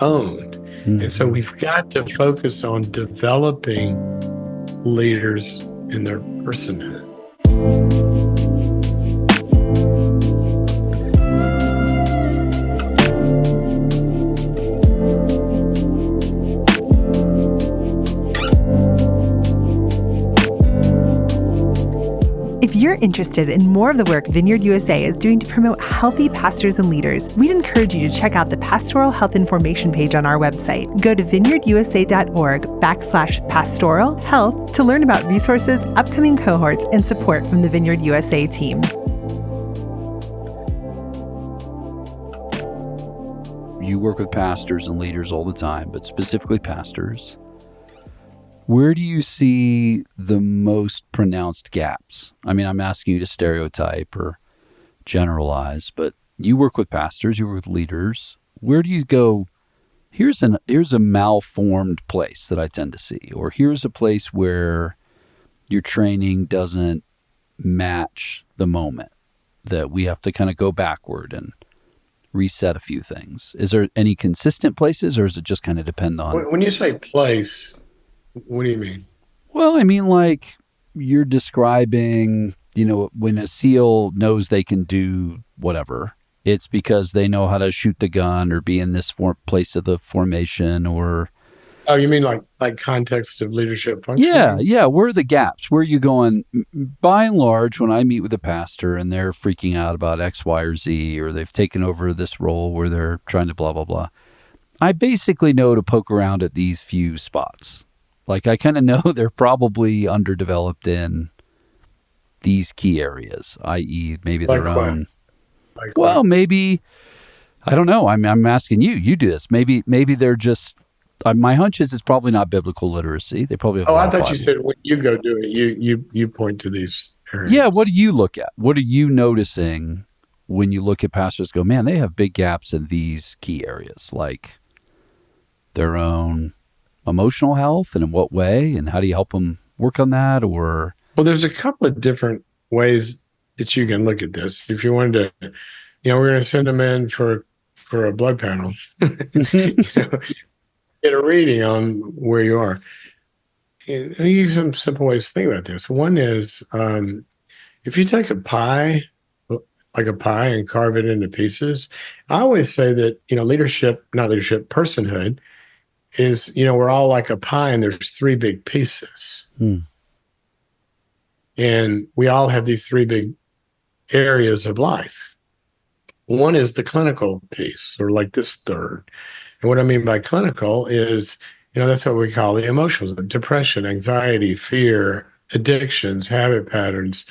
owned. And so we've got to focus on developing leaders in their personhood. interested in more of the work Vineyard USA is doing to promote healthy pastors and leaders, we'd encourage you to check out the Pastoral Health Information page on our website. Go to vineyardusa.org/pastoral health to learn about resources, upcoming cohorts, and support from the Vineyard USA team. You work with pastors and leaders all the time, but specifically pastors. Where do you see the most pronounced gaps? I mean, I'm asking you to stereotype or generalize, but you work with pastors, you work with leaders. Where do you go, here's a malformed place that I tend to see, or here's a place where your training doesn't match the moment, that we have to kind of go backward and reset a few things? Is there any consistent places, or does it just kind of depend on? When you say place, what do you mean? Well, I mean, like you're describing, when a SEAL knows they can do whatever, it's because they know how to shoot the gun or be in this place of the formation, or... Oh, you mean like context of leadership functioning? Yeah. Where are the gaps? Where are you going? By and large, when I meet with a pastor and they're freaking out about X, Y, or Z, or they've taken over this role where they're trying to blah, blah, blah, I basically know to poke around at these few spots. Like I kind of know they're probably underdeveloped in these key areas, i.e. maybe their own. Maybe, I don't know. I'm asking you. You do this. Maybe they're just... my hunch is it's probably not biblical literacy. They probably have I thought you said when you go do it, you point to these areas. Yeah, what do you look at? What are you noticing when you look at pastors go, man, they have big gaps in these key areas, like their own emotional health, and in what way, and how do you help them work on that? Or... Well, there's a couple of different ways that you can look at this. If you wanted to, we're going to send them in for a blood panel. Get a reading on where you are. And I use some simple ways to think about this. One is if you take a pie, and carve it into pieces. I always say that, personhood is, we're all like a pie and there's three big pieces. And we all have these three big areas of life. One is the clinical piece, or like this third. And what I mean by clinical is, that's what we call the emotions: depression, anxiety, fear, addictions, habit patterns,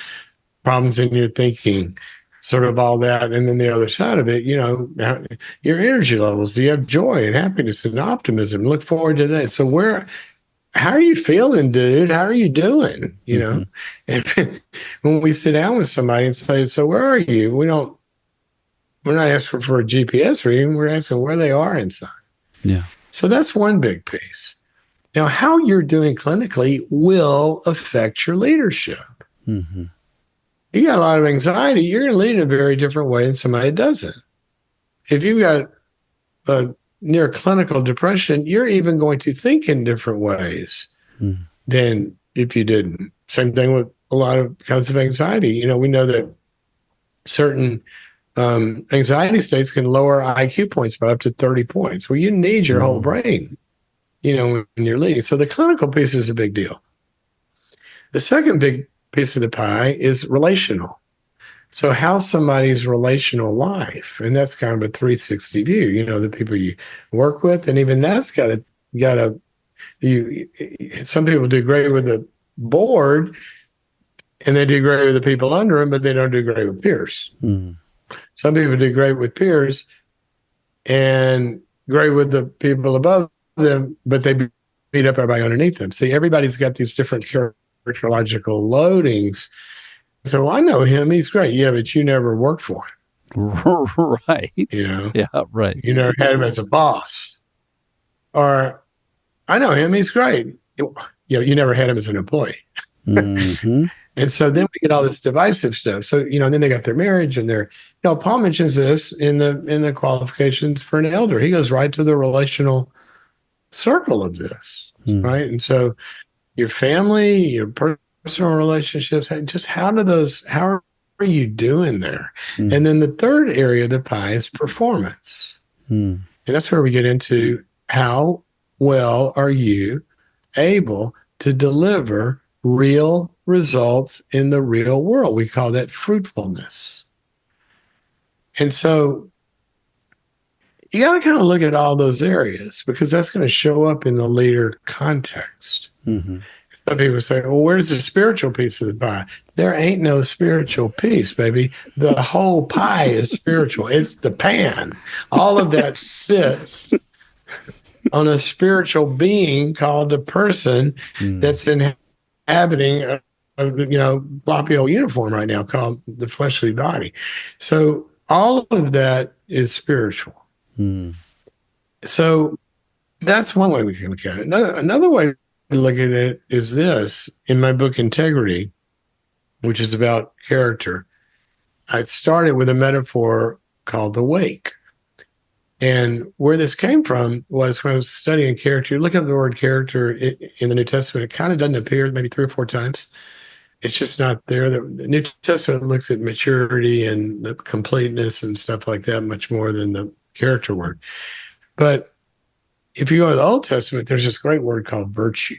problems in your thinking, sort of all that. And then the other side of it, your energy levels. Do you have joy and happiness and optimism? Look forward to that. So how are you feeling, dude? How are you doing? And when we sit down with somebody and say, so where are you? We're not asking for a GPS reading. We're asking where they are inside. Yeah. So that's one big piece. Now, how you're doing clinically will affect your leadership. Mm-hmm. You got a lot of anxiety, you're going to lead in a very different way than somebody that doesn't. If you've got a near clinical depression, you're even going to think in different ways than if you didn't. Same thing with a lot of kinds of anxiety. We know that certain anxiety states can lower IQ points by up to 30 points, where you need your whole brain, when you're leading. So the clinical piece is a big deal. The second big piece of the pie is relational. So how's somebody's relational life? And that's kind of a 360 view, the people you work with. And even that's some people do great with the board and they do great with the people under them, but they don't do great with peers. Some people do great with peers and great with the people above them, but they beat up everybody underneath them. See, everybody's got these different characterological loadings. So I know him, he's great. Yeah, but you never worked for him. Right. Yeah, right. You never had him as a boss. Or I know him, he's great. You never had him as an employee. Mm-hmm. And so then we get all this divisive stuff. So, then they got their marriage and Paul mentions this in the qualifications for an elder. He goes right to the relational circle of this, right? And so your family, your personal relationships, just how are you doing there? And then the third area of the pie is performance. And that's where we get into how well are you able to deliver real results in the real world. We call that fruitfulness. And so you got to kind of look at all those areas because that's going to show up in the leader context. Mm-hmm. Some people say, well, where's the spiritual piece of the pie? There ain't no spiritual piece, baby. The whole pie is spiritual. It's the pan. All of that sits on a spiritual being called the person that's inhabiting a floppy old uniform right now called the fleshly body. So all of that is spiritual. So that's one way we can look at it. Another way to look at it is this. In my book, Integrity, which is about character, I started with a metaphor called the wake. And where this came from was when I was studying character. You look up the word character in the New Testament, it kind of doesn't appear maybe 3 or 4 times. It's just not there. The New Testament looks at maturity and the completeness and stuff like that much more than the character word. But if you go to the Old Testament, there's this great word called virtue.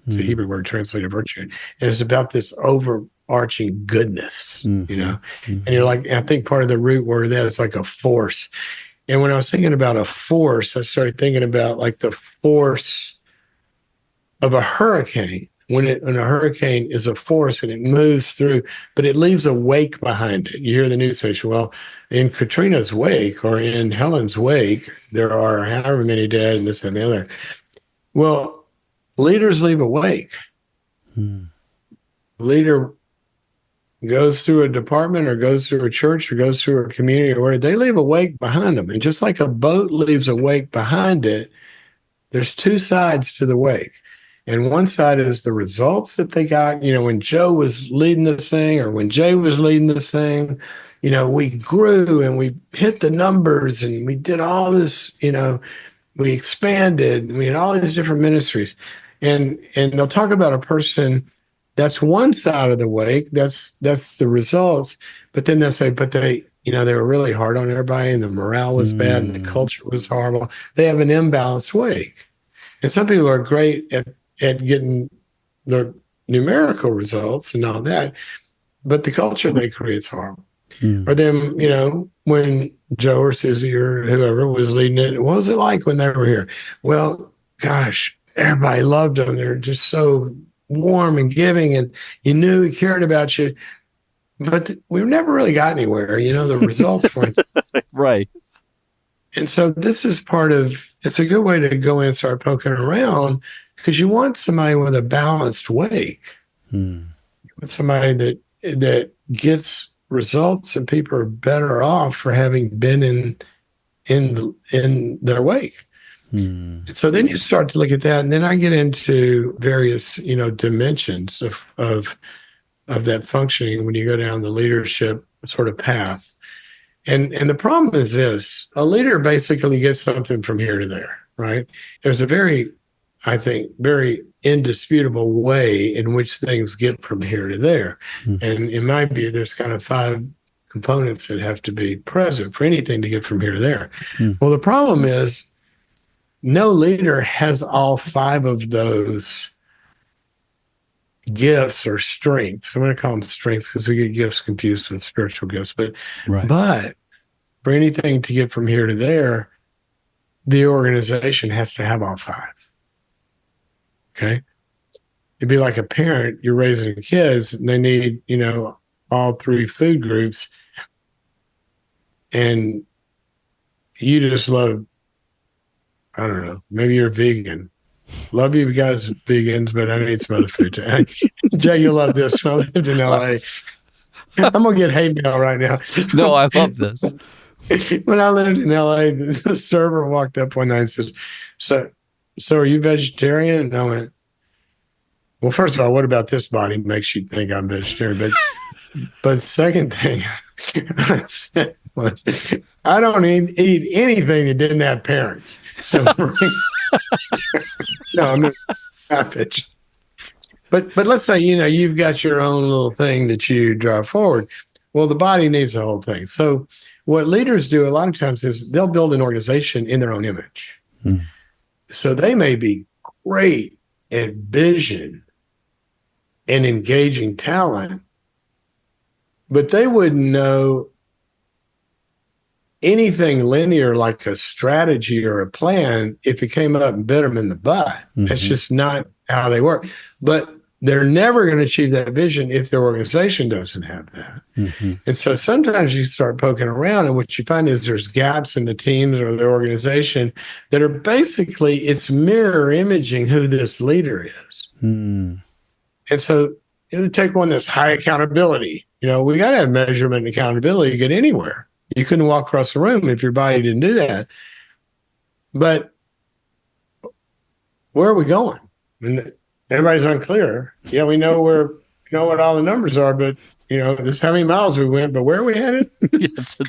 It's a Hebrew word translated virtue. And it's about this overarching goodness, And you're like, I think part of the root word of that is like a force. And when I was thinking about a force, I started thinking about like the force of a hurricane. When a hurricane is a force and it moves through, but it leaves a wake behind it. You hear the news station, well, in Katrina's wake or in Helen's wake, there are however many dead and this and the other. Well, leaders leave a wake. Leader goes through a department or goes through a church or goes through a community or where they leave a wake behind them. And just like a boat leaves a wake behind it, there's 2 sides to the wake. And one side is the results that they got. When Joe was leading this thing or when Jay was leading this thing, we grew and we hit the numbers and we did all this, we expanded and we had all these different ministries. And they'll talk about a person. That's one side of the wake. That's the results. But then they'll say, but they were really hard on everybody and the morale was bad and the culture was horrible. They have an imbalanced wake. And some people are great at getting the numerical results and all that, but the culture they create is horrible. Or then, when Joe or Susie or whoever was leading it, what was it like when they were here? Well, gosh, everybody loved them. They're just so warm and giving, and you knew he cared about you. But we never really got anywhere. The results weren't right. And so this is it's a good way to go in and start poking around because you want somebody with a balanced wake. You want somebody that gets results and people are better off for having been in their wake. And so then you start to look at that, and then I get into various, dimensions of that functioning when you go down the leadership sort of path. And the problem is this: a leader basically gets something from here to there, right? There's a very indisputable way in which things get from here to there. And in my view, there's kind of 5 components that have to be present for anything to get from here to there. Well, the problem is no leader has all 5 of those gifts or strengths. I'm going to call them strengths because we get gifts confused with spiritual gifts. But for anything to get from here to there, the organization has to have all 5. Okay? It'd be like a parent, you're raising kids, and they need, all 3 food groups, and you just love, I don't know, maybe you're vegan. Love you guys vegans, but I need some other food too. Jay, you'll love this. When I lived in LA, I'm going to get hate mail right now. No, I love this. When I lived in LA, the server walked up one night and says, so are you vegetarian? And I went, well, first of all, what about this body makes you think I'm vegetarian? But second thing I said was, I don't eat anything that didn't have parents. So no, I'm not vegetarian. But let's say, you've got your own little thing that you drive forward. Well, the body needs the whole thing. So what leaders do a lot of times is they'll build an organization in their own image. So they may be great at vision and engaging talent, but they wouldn't know anything linear like a strategy or a plan if it came up and bit them in the butt. That's just not how they work. But they're never going to achieve that vision if their organization doesn't have that. And so sometimes you start poking around, and what you find is there's gaps in the teams or the organization that are basically, it's mirror imaging who this leader is. And so it would take one that's high accountability. We got to have measurement and accountability to get anywhere. You couldn't walk across the room if your body didn't do that. But where are we going? And everybody's unclear. Yeah, we know what all the numbers are, but this is how many miles we went, but where are we headed?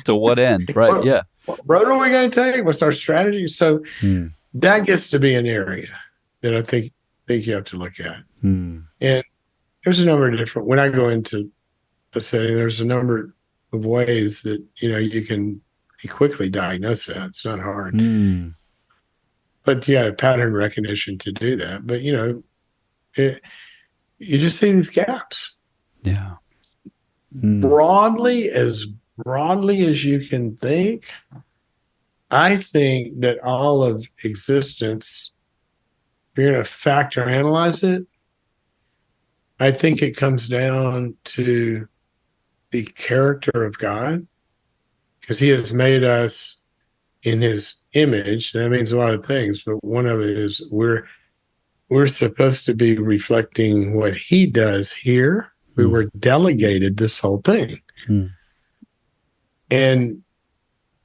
To what end? Right. What road are we going to take? What's our strategy? So that gets to be an area that I think you have to look at. And there's a number of different, when I go into a setting, there's a number of ways that, you can quickly diagnose that. It's not hard. But you got pattern recognition to do that. But, you just see these gaps. Yeah. Broadly as you can think, I think that all of existence, if you're going to factor analyze it, I think it comes down to the character of God, because he has made us in his image. That means a lot of things, but one of it is we're supposed to be reflecting what he does here. We were delegated this whole thing. And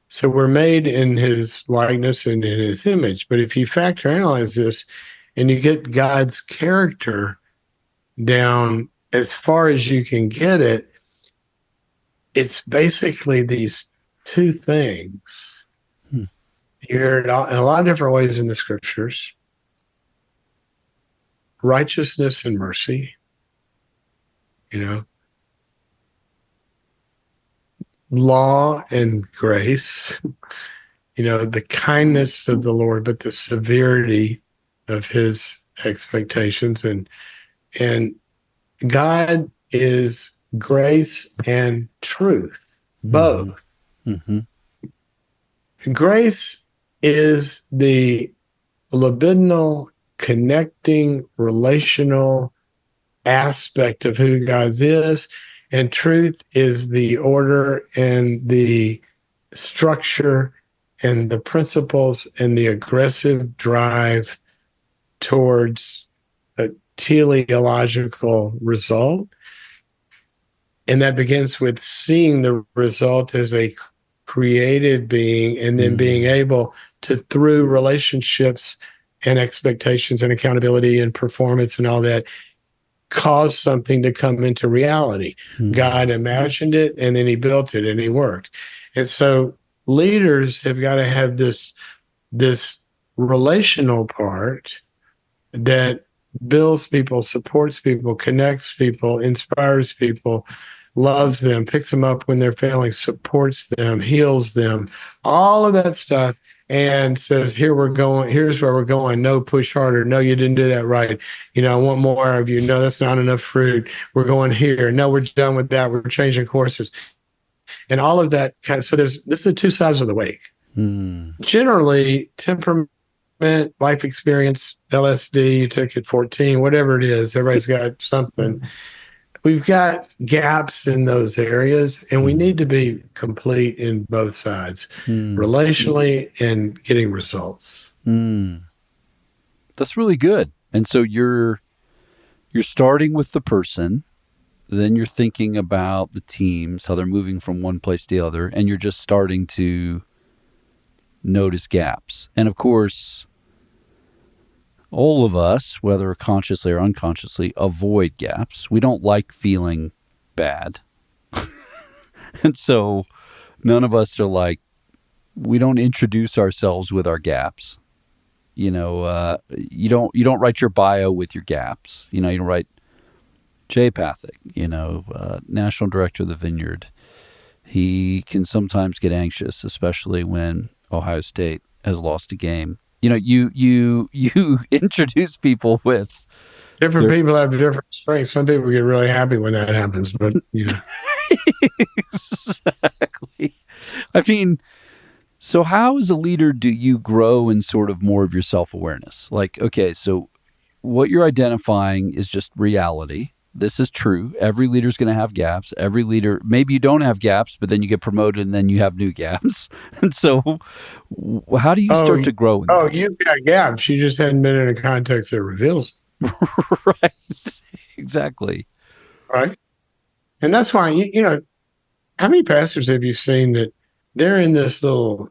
so we're made in his likeness and in his image. But if you factor analyze this and you get God's character down as far as you can get it, it's basically these two things. You hear it in a lot of different ways in the scriptures. Righteousness and mercy, law and grace, the kindness of the Lord, but the severity of his expectations. And God is grace and truth, both. Grace is the libidinal, connecting, relational aspect of who God is, and truth is the order and the structure and the principles and the aggressive drive towards a teleological result. And that begins with seeing the result as a created being, and then being able to, through relationships and expectations and accountability and performance and all that, cause something to come into reality. God imagined it, and then he built it, and he worked. And so leaders have got to have this relational part that builds people, supports people, connects people, inspires people, loves them, picks them up when they're failing, supports them, heals them, all of that stuff, and says, here's where we're going. No, push harder. No, you didn't do that right. I want more of you. No, that's not enough fruit. We're going here. No, we're done with that. We're changing courses. And all of that. So this is the two sides of the wake. Generally, temperament, life experience, LSD, you took at 14, whatever it is, everybody's got something. We've got gaps in those areas, and we need to be complete in both sides, relationally and getting results. That's really good. And so you're starting with the person, then you're thinking about the teams, how they're moving from one place to the other, and you're just starting to notice gaps. And of course, all of us, whether consciously or unconsciously, avoid gaps. We don't like feeling bad. And so none of us are like, we don't introduce ourselves with our gaps. You don't write your bio with your gaps. You don't write Jay Pathak, National Director of the Vineyard. He can sometimes get anxious, especially when Ohio State has lost a game. You introduce people with Different They're- people have different strengths. Some people get really happy when that happens, but Exactly. I mean, so how as a leader do you grow in sort of more of your self-awareness? Like, okay, so what you're identifying is just reality. This is true. Every leader's going to have gaps. Every leader, maybe you don't have gaps, but then you get promoted and then you have new gaps. And so how do you start to grow in that? you've got gaps. You just hadn't been in a context that reveals, Right. Exactly. right? And that's why, how many pastors have you seen that they're in this little,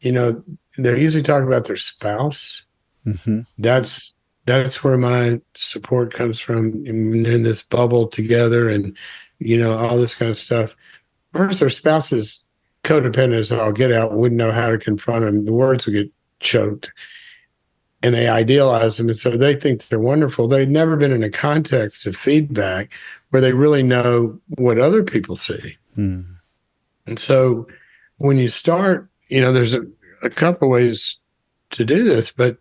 they're usually talking about their spouse. Mm-hmm. That's where my support comes from. And they're in this bubble together and, all this kind of stuff. First, their spouse is codependent as all get out, wouldn't know how to confront them. The words would get choked. And they idealize them. And so they think they're wonderful. They've never been in a context of feedback where they really know what other people see. Mm. And so when you start, there's a couple ways to do this, but,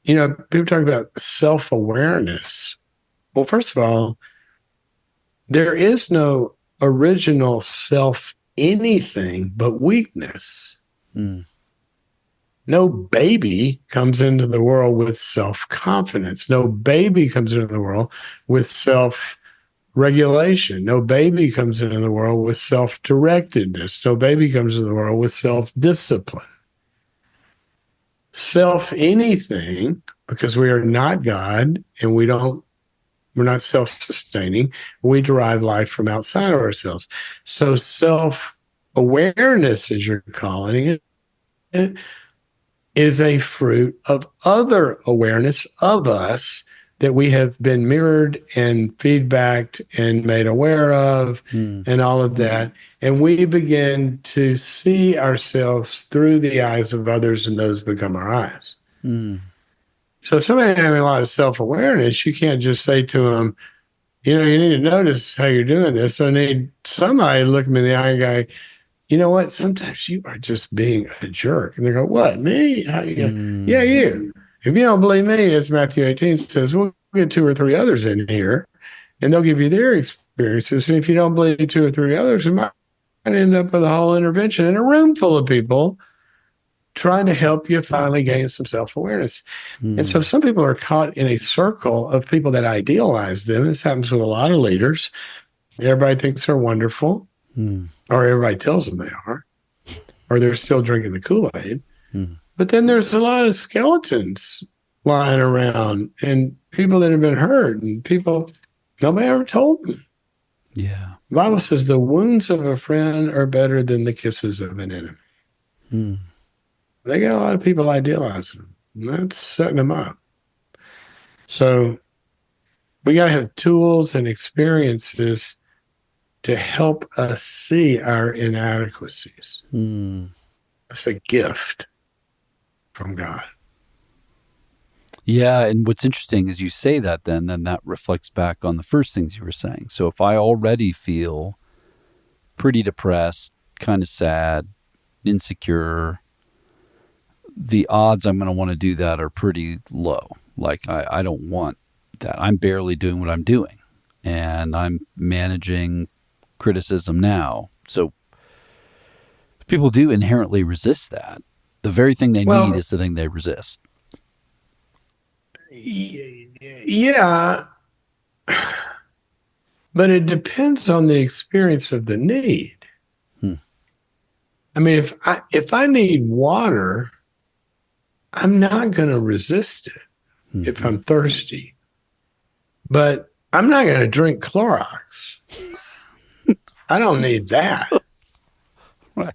people talk about self-awareness. Well, first of all, there is no original self anything but weakness. Mm. No baby comes into the world with self-confidence. No baby comes into the world with self-regulation. No baby comes into the world with self-directedness. No baby comes into the world with self-discipline. Self-anything, because we are not God and we're not self-sustaining. We derive life from outside of ourselves. So self-awareness, as you're calling it, is a fruit of other awareness of us that we have been mirrored and feedbacked and made aware of and all of that. And we begin to see ourselves through the eyes of others, and those become our eyes. Mm. So somebody having a lot of self-awareness, you can't just say to them, you need to notice how you're doing this. I need somebody to look me in the eye and go, you know what? Sometimes you are just being a jerk. And they go, what, me? How you go, yeah, you. If you don't believe me, as Matthew 18 says, we'll get 2 or 3 others in here, and they'll give you their experiences. And if you don't believe 2 or 3 others, you might end up with a whole intervention in a room full of people trying to help you finally gain some self-awareness. And so some people are caught in a circle of people that idealize them. This happens with a lot of leaders. Everybody thinks they're wonderful. Or everybody tells them they are, or they're still drinking the Kool-Aid. But then there's a lot of skeletons lying around and people that have been hurt and people nobody ever told them. Yeah. The Bible says the wounds of a friend are better than the kisses of an enemy. They got a lot of people idealizing them, and that's setting them up. So we got to have tools and experiences to help us see our inadequacies. It's a gift from God. Yeah, and what's interesting is you say that then that reflects back on the first things you were saying. So if I already feel pretty depressed, kind of sad, insecure, the odds I'm going to want to do that are pretty low. Like I don't want that. I'm barely doing what I'm doing, and I'm managing criticism now. So people do inherently resist that. The very thing they need is the thing they resist. Yeah, but it depends on the experience of the need. I mean, if I need water, I'm not going to resist it if I'm thirsty. But I'm not going to drink Clorox. I don't need that. Right.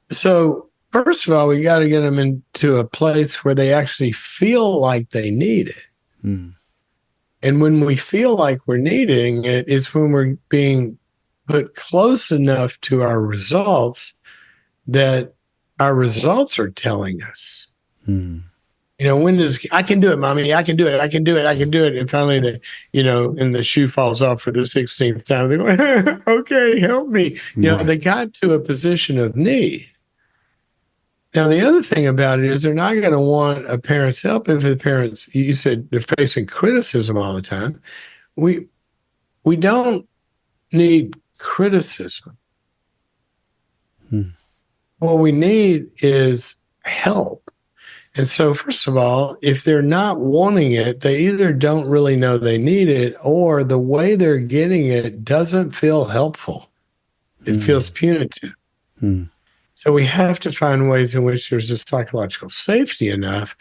So, first of all, we got to get them into a place where they actually feel like they need it. And when we feel like we're needing it, it's when we're being put close enough to our results that our results are telling us. I can do it, mommy. I can do it. I can do it. I can do it. And finally, and the shoe falls off for the 16th time. They go, okay, help me. They got to a position of need. Now, the other thing about it is they're not going to want a parent's help if the parents, you said they're facing criticism all the time. We don't need criticism. What we need is help. And so, first of all, if they're not wanting it, they either don't really know they need it, or the way they're getting it doesn't feel helpful. It feels punitive. So we have to find ways in which there's a psychological safety enough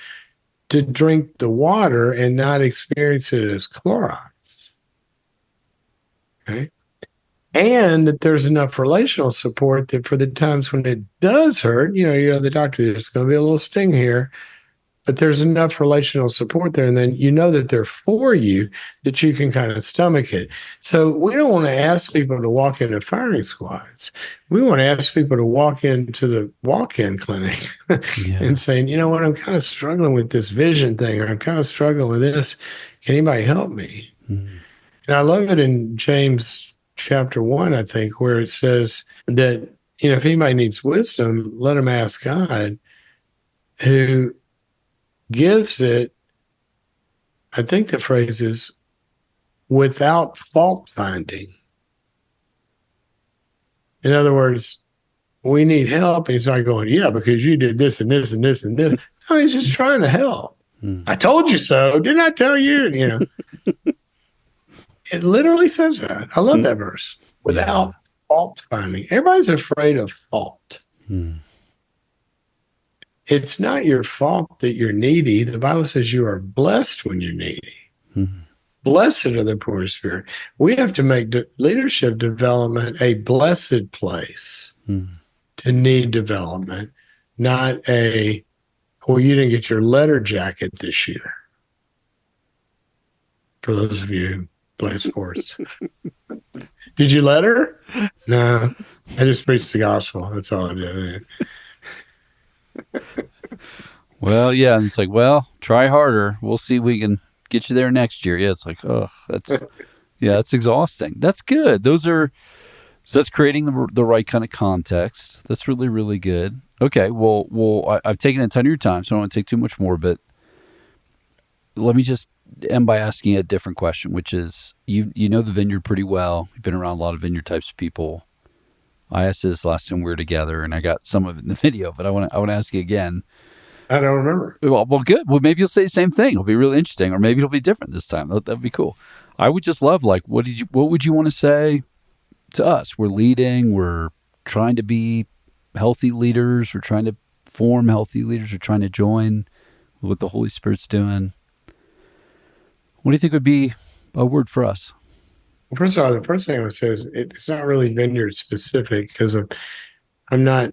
to drink the water and not experience it as Clorox. Okay? And that there's enough relational support that for the times when it does hurt, the doctor, there's going to be a little sting here, but there's enough relational support there. And then you know that they're for you, that you can kind of stomach it. So we don't want to ask people to walk into firing squads. We want to ask people to walk into the walk-in clinic and saying, you know what, I'm kind of struggling with this vision thing, or I'm kind of struggling with this. Can anybody help me? And I love it in James chapter 1, I think, where it says that, if anybody needs wisdom, let them ask God, who gives it, I think the phrase is, without fault finding. In other words, we need help. He's not going, yeah, because you did this and this and this and this. No, he's just trying to help. I told you so. Didn't I tell you? It literally says that. I love that verse. Without fault finding. Everybody's afraid of fault. It's not your fault that you're needy. The Bible says you are blessed when you're needy. Blessed are the poor in spirit. We have to make leadership development a blessed place to need development, not you didn't get your letter jacket this year. For those of you who play sports. Did you letter? No. I just preached the gospel. That's all I did. Well, yeah, and it's like, try harder. We'll see if we can get you there next year. Yeah, it's like, that's exhausting. That's good. So that's creating the right kind of context. That's really, really good. Okay, well, I've taken a ton of your time, so I don't want to take too much more, but let me just end by asking you a different question, which is, you know the Vineyard pretty well. You've been around a lot of Vineyard types of people. I asked this last time we were together, and I got some of it in the video, but I want to ask you again. I don't remember. Well, good. Well, maybe you'll say the same thing. It'll be really interesting, or maybe it'll be different this time. That'd be cool. I would just love, what would you want to say to us? We're leading. We're trying to be healthy leaders. We're trying to form healthy leaders. We're trying to join what the Holy Spirit's doing. What do you think would be a word for us? Well, first of all, the first thing I would say is it's not really Vineyard specific, because I'm not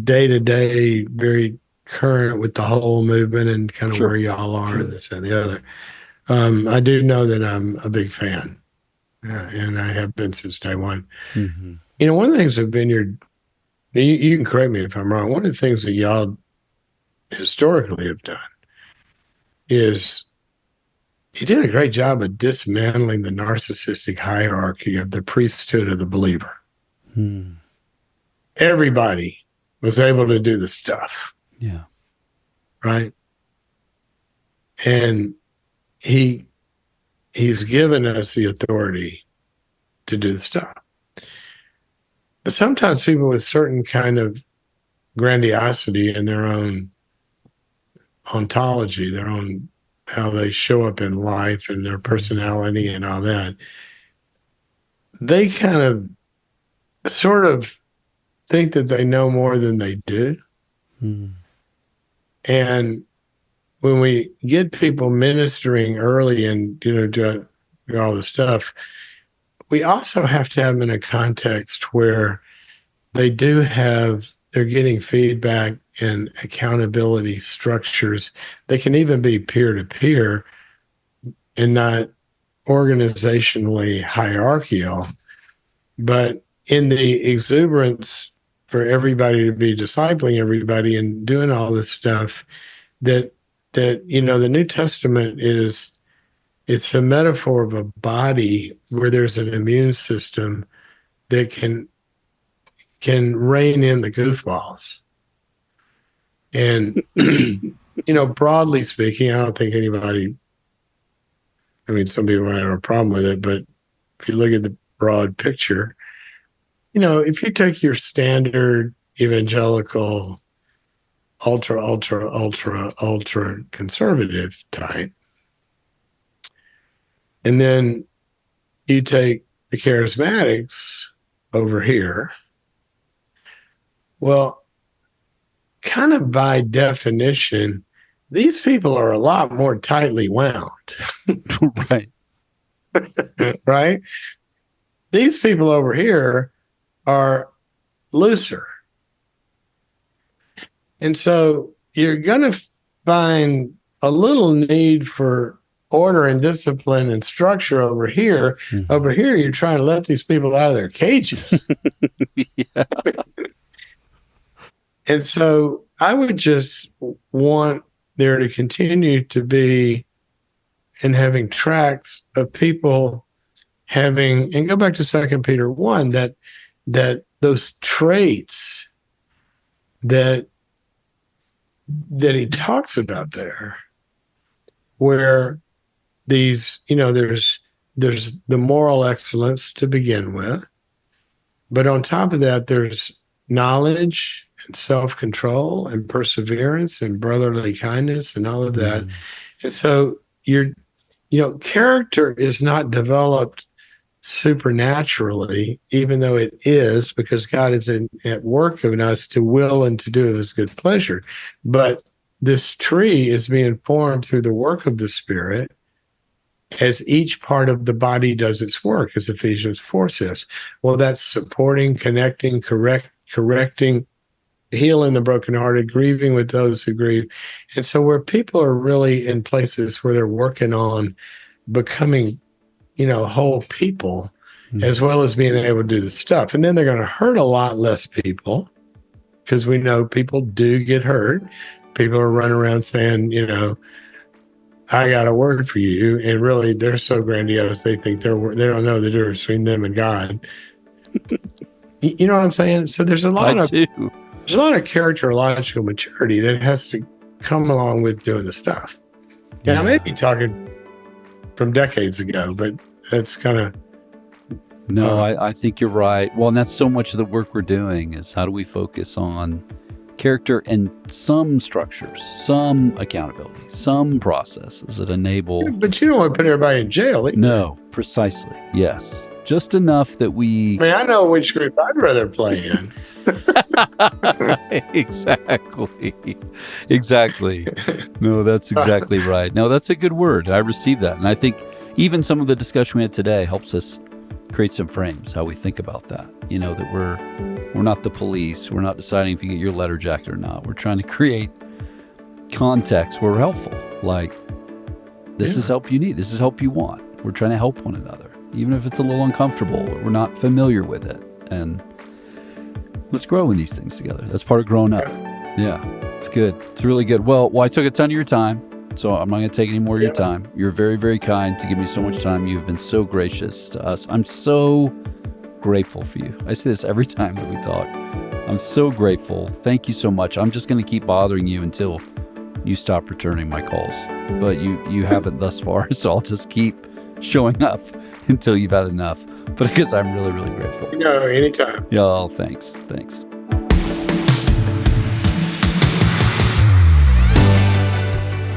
day to day very current with the whole movement and kind of where y'all are and this and the other. I do know that I'm a big fan, and I have been since day one. One of the things that Vineyard, you can correct me if I'm wrong, one of the things that y'all historically have done is he did a great job of dismantling the narcissistic hierarchy of the priesthood of the believer. Everybody was able to do the stuff. Yeah. Right? And he's given us the authority to do the stuff. But sometimes people with certain kind of grandiosity in their own ontology, their own how they show up in life and their personality and all that, they kind of sort of think that they know more than they do. And when we get people ministering early and, do all the stuff, we also have to have them in a context where they're getting feedback and accountability structures. They can even be peer-to-peer and not organizationally hierarchical, but in the exuberance for everybody to be discipling everybody and doing all this stuff, that the New Testament it's a metaphor of a body where there's an immune system that can rein in the goofballs. And, broadly speaking, I don't think anybody, some people might have a problem with it, but if you look at the broad picture, if you take your standard evangelical, ultra conservative type, and then you take the charismatics over here, well, kind of by definition, these people are a lot more tightly wound. Right. Right? These people over here are looser. And so you're going to find a little need for order and discipline and structure over here. Mm-hmm. Over here, you're trying to let these people out of their cages. Yeah. And so I would just want there to continue to be and having tracks of people having, and go back to 2 Peter 1, that those traits that he talks about there, where these, there's the moral excellence to begin with, but on top of that, there's knowledge and self-control and perseverance and brotherly kindness and all of that. Mm. And so character is not developed supernaturally, even though it is, because God is at work in us to will and to do His good pleasure. But this tree is being formed through the work of the Spirit as each part of the body does its work, as Ephesians 4 says. Well, that's supporting, connecting, correcting, healing the brokenhearted, grieving with those who grieve. And so where people are really in places where they're working on becoming, whole people, as well as being able to do the stuff. And then they're going to hurt a lot less people, because we know people do get hurt. People are running around saying, I got a word for you. And really, they're so grandiose, they think they don't know the difference between them and God. You know what I'm saying? So there's a lot of characterological maturity that has to come along with doing the stuff. Yeah, I may be talking from decades ago, but that's kind of... No, I think you're right. Well, and that's so much of the work we're doing is how do we focus on character and some structures, some accountability, some processes that enable... But you don't want to put everybody in jail either. No, precisely. Yes. Just enough that we... I know which group I'd rather play in. Exactly. No, that's exactly right. No, that's a good word. I received that. And I think even some of the discussion we had today helps us create some frames, how we think about that. That we're not the police. We're not deciding if you get your letter jacket or not. We're trying to create context where we're helpful. Like, this is help you need. This is help you want. We're trying to help one another, even if it's a little uncomfortable. We're not familiar with it. And let's grow in these things together. That's part of growing up. Yeah, it's good. It's really good. Well, I took a ton of your time, so I'm not going to take any more of your time. You're very, very kind to give me so much time. You've been so gracious to us. I'm so grateful for you. I say this every time that we talk. I'm so grateful. Thank you so much. I'm just going to keep bothering you until you stop returning my calls. But you haven't thus far, so I'll just keep showing up until you've had enough. But because I'm really, really grateful. Anytime. Yeah, oh, thanks.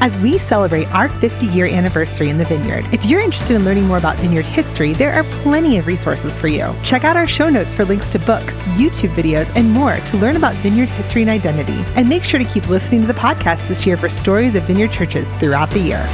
As we celebrate our 50-year anniversary in the Vineyard, if you're interested in learning more about Vineyard history, there are plenty of resources for you. Check out our show notes for links to books, YouTube videos, and more to learn about Vineyard history and identity. And make sure to keep listening to the podcast this year for stories of Vineyard churches throughout the year.